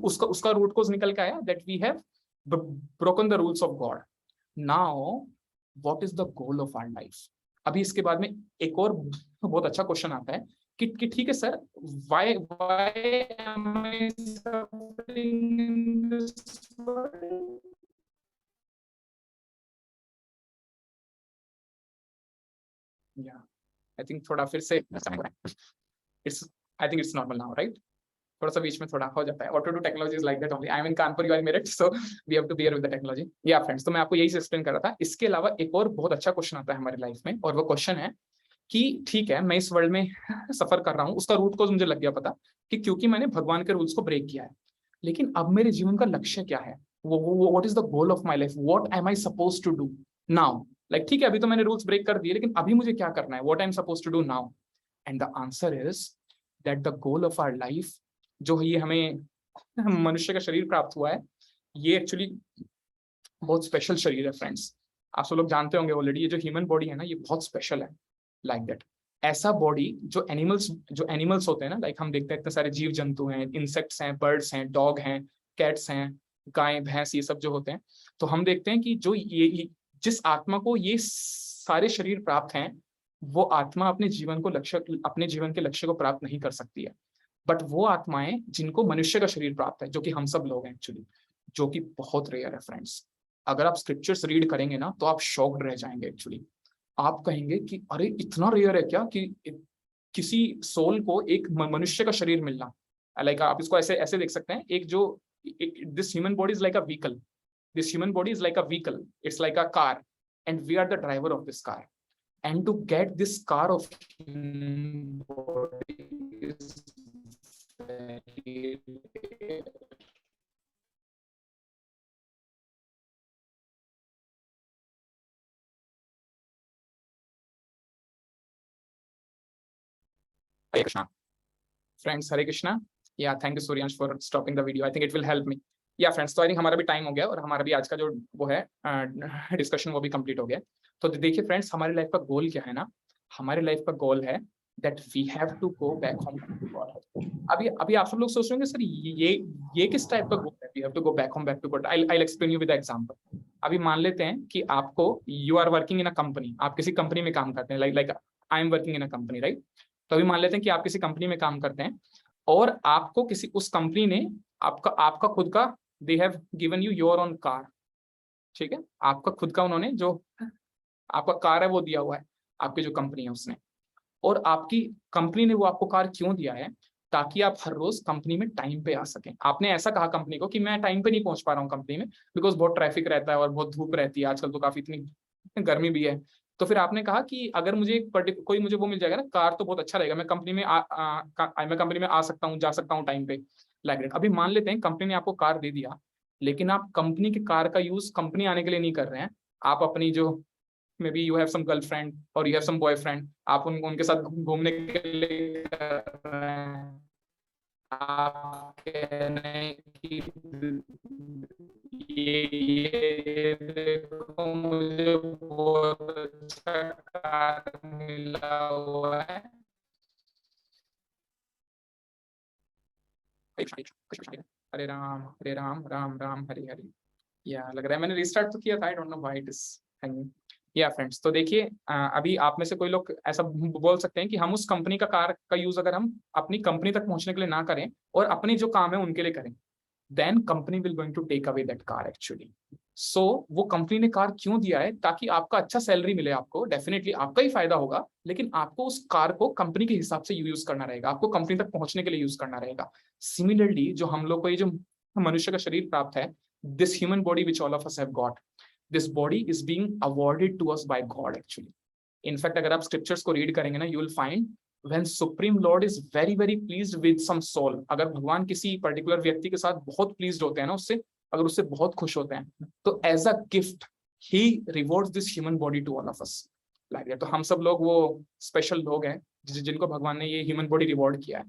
S1: उसका रूट कोज निकल के आया that we have broken the rules of God. Now what is the goal of our life? अभी इसके बाद में एक और बहुत अच्छा क्वेश्चन आता है कि ठीक है sir, why am I suffering in this world? या आई थिंक थोड़ा फिर से it's I think it's normal now, right? थोड़ा सा बीच में थोड़ा हो जाता है। Auto to technology is like that only. I am in Kanpur, you are in Meerut, so we have to bear with the technology. या फ्रेंड्स, तो मैं आपको यही से एक्सप्लेन कर रहा था। इसके अलावा एक और बहुत अच्छा क्वेश्चन आता है हमारी लाइफ में, और वो क्वेश्चन है कि ठीक है, मैं इस वर्ल्ड में सफर कर रहा हूँ, उसका रूट कोज मुझे लग गया पता कि क्योंकि मैंने भगवान के रूल्स को ब्रेक किया है, लेकिन अब मेरे जीवन का लक्ष्य क्या है? What is the goal of my life? What am I suppose to do now? Like ठीक है, अभी तो मैंने रूल्स ब्रेक कर दिए, लेकिन अभी मुझे क्या करना है? What I am suppose to do now? And the answer is that the goal of our life, जो ये हमें मनुष्य का शरीर प्राप्त हुआ है, ये एक्चुअली बहुत स्पेशल शरीर है फ्रेंड्स। आप सब लोग जानते होंगे ऑलरेडी, ये जो ह्यूमन बॉडी है ना, ये बहुत स्पेशल है। लाइक दैट ऐसा बॉडी जो एनिमल्स होते हैं ना, लाइक हम देखते हैं इतने सारे जीव जंतु हैं, इंसेक्ट्स हैं, बर्ड्स हैं, डॉग हैं, कैट्स हैं, गाय भैंस, ये सब जो होते हैं, तो हम देखते हैं कि जो ये जिस आत्मा को ये सारे शरीर प्राप्त हैं, वो आत्मा अपने जीवन के लक्ष्य को प्राप्त नहीं कर सकती है। बट वो आत्माएं जिनको मनुष्य का शरीर प्राप्त है, जो कि हम सब लोग हैं एक्चुअली, जो कि बहुत रेयर है फ्रेंड्स। अगर आप स्क्रिप्चर्स रीड करेंगे ना, तो आप शॉक्ड रह जाएंगे एक्चुअली। आप कहेंगे कि अरे इतना रेयर है क्या कि किसी सोल को एक मनुष्य का शरीर मिलना। लाइक आप इसको ऐसे ऐसे देख सकते हैं, एक जो this human body is like a vehicle, this human body is like a vehicle, it's like a car, and we are the driver of this car. And to get this car of human body is very rare. Hare Krishna. Friends, Hare Krishna. Yeah, thank you Suryansh for stopping the video. I think it will help me. Yeah friends, तो I think हमारा भी time हो गया और हमारा भी आज का जो वो है डिस्कशन वो भी कंप्लीट हो गया। तो देखिए फ्रेंड्स, हमारी लाइफ का गोल क्या है ना? हमारे लाइफ का गोल है that we have to go back home to God. अभी आप सब लोग सोच रहे होंगे सर ये किस टाइप का गोल है? We have to go back home back to God. I explain you with example. अभी मान लेते हैं कि आपको, you are working in a company, आप किसी कंपनी में काम करते हैं, like I am working in a company, right? तो अभी मान लेते हैं कि आप किसी कंपनी में काम करते हैं और आपको किसी उस कंपनी ने आपका खुद का, they have given you your own car, ठीक है? आपका खुद का उन्होंने जो आपका कार है वो दिया हुआ है, आपकी जो कंपनी है उसने। और आपकी कंपनी ने वो आपको कार क्यों दिया है? ताकि आप हर रोज कंपनी में टाइम पे आ सकें। आपने ऐसा कहा कंपनी को कि मैं टाइम पे नहीं पहुंच पा रहा हूँ कंपनी में, बिकॉज बहुत ट्रैफिक रहता है और बहुत धूप रहती है, आजकल तो काफी इतनी गर्मी भी है। तो फिर आपने कहा कि अगर मुझे कोई मुझे वो मिल जाएगा ना, कार, तो बहुत अच्छा रहेगा, मैं कंपनी में आ सकता हूँ, जा सकता हूँ टाइम पे, लाइक दैट। अभी मान लेते हैं कंपनी ने आपको कार दे दिया, लेकिन आप कंपनी की कार का यूज कंपनी आने के लिए नहीं कर रहे हैं, आप अपनी जो maybe you have some girlfriend or you have some boyfriend, आप उनके साथ घूमने के लिए कर रहे हैं। आप कह रहे हैं कि ये देखो मुझे बहुत अच्छा कार मिला हुआ है। हरे राम राम राम हरे हरे। या लग रहा है मैंने रिस्टार्ट तो किया था, आई don't know why it is hanging. या फ्रेंड्स, तो देखिए अभी आप में से कोई लोग ऐसा बोल सकते हैं कि हम उस कंपनी का कार का यूज अगर हम अपनी कंपनी तक पहुंचने के लिए ना करें और अपने जो काम है उनके लिए करें, then company will going to take away that car actually. So वो कंपनी ने कार क्यों दिया है? ताकि आपका अच्छा सैलरी मिले, आपको डेफिनेटली आपका ही फायदा होगा, लेकिन आपको उस कार को कंपनी के हिसाब से यूज करना रहेगा, आपको कंपनी तक पहुंचने के लिए यूज करना रहेगा। सिमिलरली जो हम लोग को ये जो मनुष्य का शरीर प्राप्त है, this human body which all of us have got, this body is being awarded to us by God actually. In fact, अगर आप scriptures को read करेंगे ना, you will find when Supreme Lord is very very pleased with some soul, अगर भगवान किसी particular व्यक्ति के साथ बहुत pleased होते हैं ना, उससे अगर उससे बहुत खुश होते हैं, तो as a gift he rewards this human body to all of us. Like that. तो हम सब लोग वो स्पेशल लोग हैं जिनको भगवान ने ये ह्यूमन बॉडी रिवॉर्ड किया है।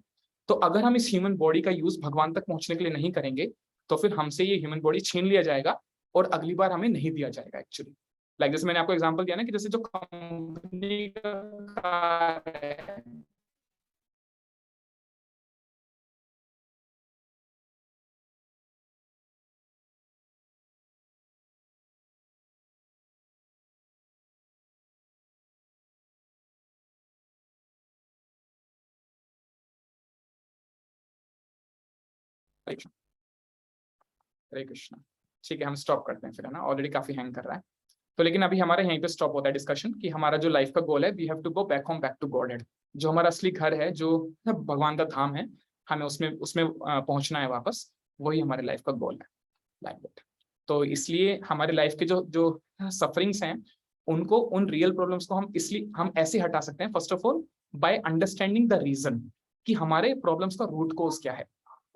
S1: तो अगर हम इस ह्यूमन बॉडी का यूज भगवान तक पहुंचने के लिए नहीं करेंगे तो फिर हमसे ये ह्यूमन बॉडी छीन लिया जाएगा और अगली बार हमें नहीं दिया जाएगा एक्चुअली। लाइक जैसे मैंने आपको एग्जांपल दिया ना कि जैसे जो कंपनी का कार है, हरे कृष्णा। ठीक है, हम स्टॉप करते हैं फिर, है ना, ऑलरेडी काफी हैंग कर रहा है। तो लेकिन अभी हमारे यहीं पे स्टॉप होता है डिस्कशन कि हमारा जो लाइफ का गोल है, we have to go back home, back to Godhead. जो हमारा असली घर है, जो भगवान का धाम है, हमें उसमें उसमें पहुंचना है वापस, वही हमारे लाइफ का गोल है, लाइक दैट। तो इसलिए हमारे लाइफ के जो जो सफरिंग्स हैं, उनको, उन रियल प्रॉब्लम्स को हम ऐसे हटा सकते हैं, first of all by understanding the reason कि हमारे प्रॉब्लम्स का रूट कोज क्या है।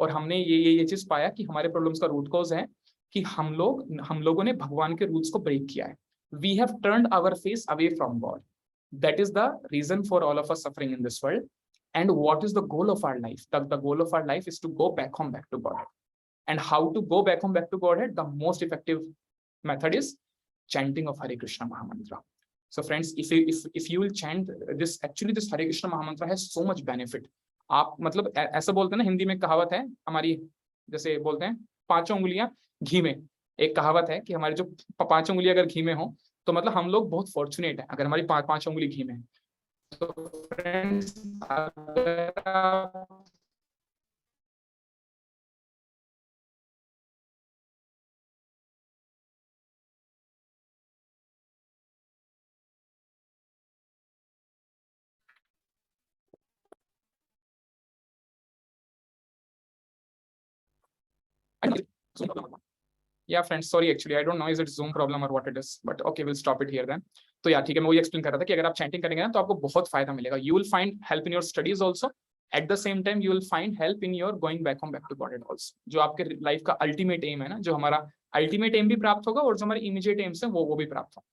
S1: और हमने ये चीज पाया कि हमारे प्रॉब्लम्स का रूट कोज है कि हम लोगों ने भगवान के रूल्स को ब्रेक किया है। We have turned our face away from God. That is the reason for all of us suffering in this world. And what is the goal of our life? The goal of our life is to go back home, back to Godhead. And how to go back home, back to Godhead? The most effective method is chanting of Hare Krishna Mahamantra. So friends, if you will chant this, actually this Hare Krishna Mahamantra has so much benefit. आप मतलब ऐसा बोलते हैं ना, हिंदी में कहावत है हमारी, जैसे बोलते हैं 5 उंगलियां घी में। एक कहावत है कि हमारी जो 5 उंगलियां अगर घी में हो तो मतलब हम लोग बहुत फॉर्चुनेट है अगर हमारी 5 उंगली घी में है। तो फ्रेंड्स, अगर आप yeah friends, sorry actually I don't know is it Zoom problem और what it is, but okay will stop it here then. तो या ठीक है, मैं वही एक्सप्लेन कर रहा था कि अगर आप चैंटिंग करेंगे ना तो आपको बहुत फायदा मिलेगा। You will find help in your studies also, at the same time you will find help in your going back home, back to God also. जो आपके लाइफ का अल्टीमेट एम है ना, जो हमारा अल्टीमेट एम भी प्राप्त होगा और जो हमारे इमीडिएट एम्स है वो भी प्राप्त होगा,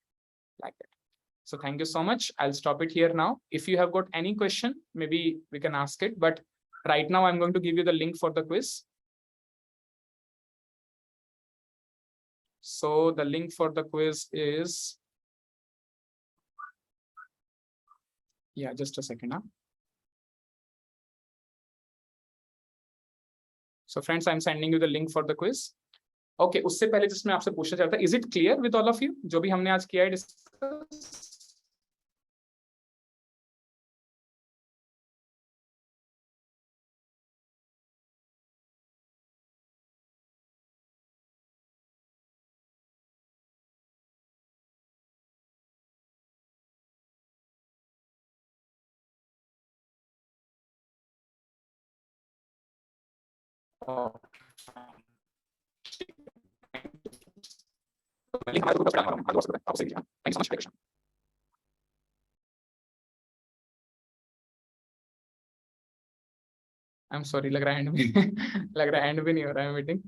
S1: like that. So thank you so much. I'll stop it here now. If you have got any question, maybe we can ask it. But right now, I'm going to give you the link for the quiz. So the link for the quiz is, yeah, just a second. So friends, I'm sending you the link for the quiz. Okay, उससे पहले जिसमें आपसे पूछना चाहता है, is it clear with all of you? जो भी हमने आज किया है डिस्कस? I'm sorry, लग रहा है एंड भी लग रहा है एंड भी नहीं हो रहा है मीटिंग।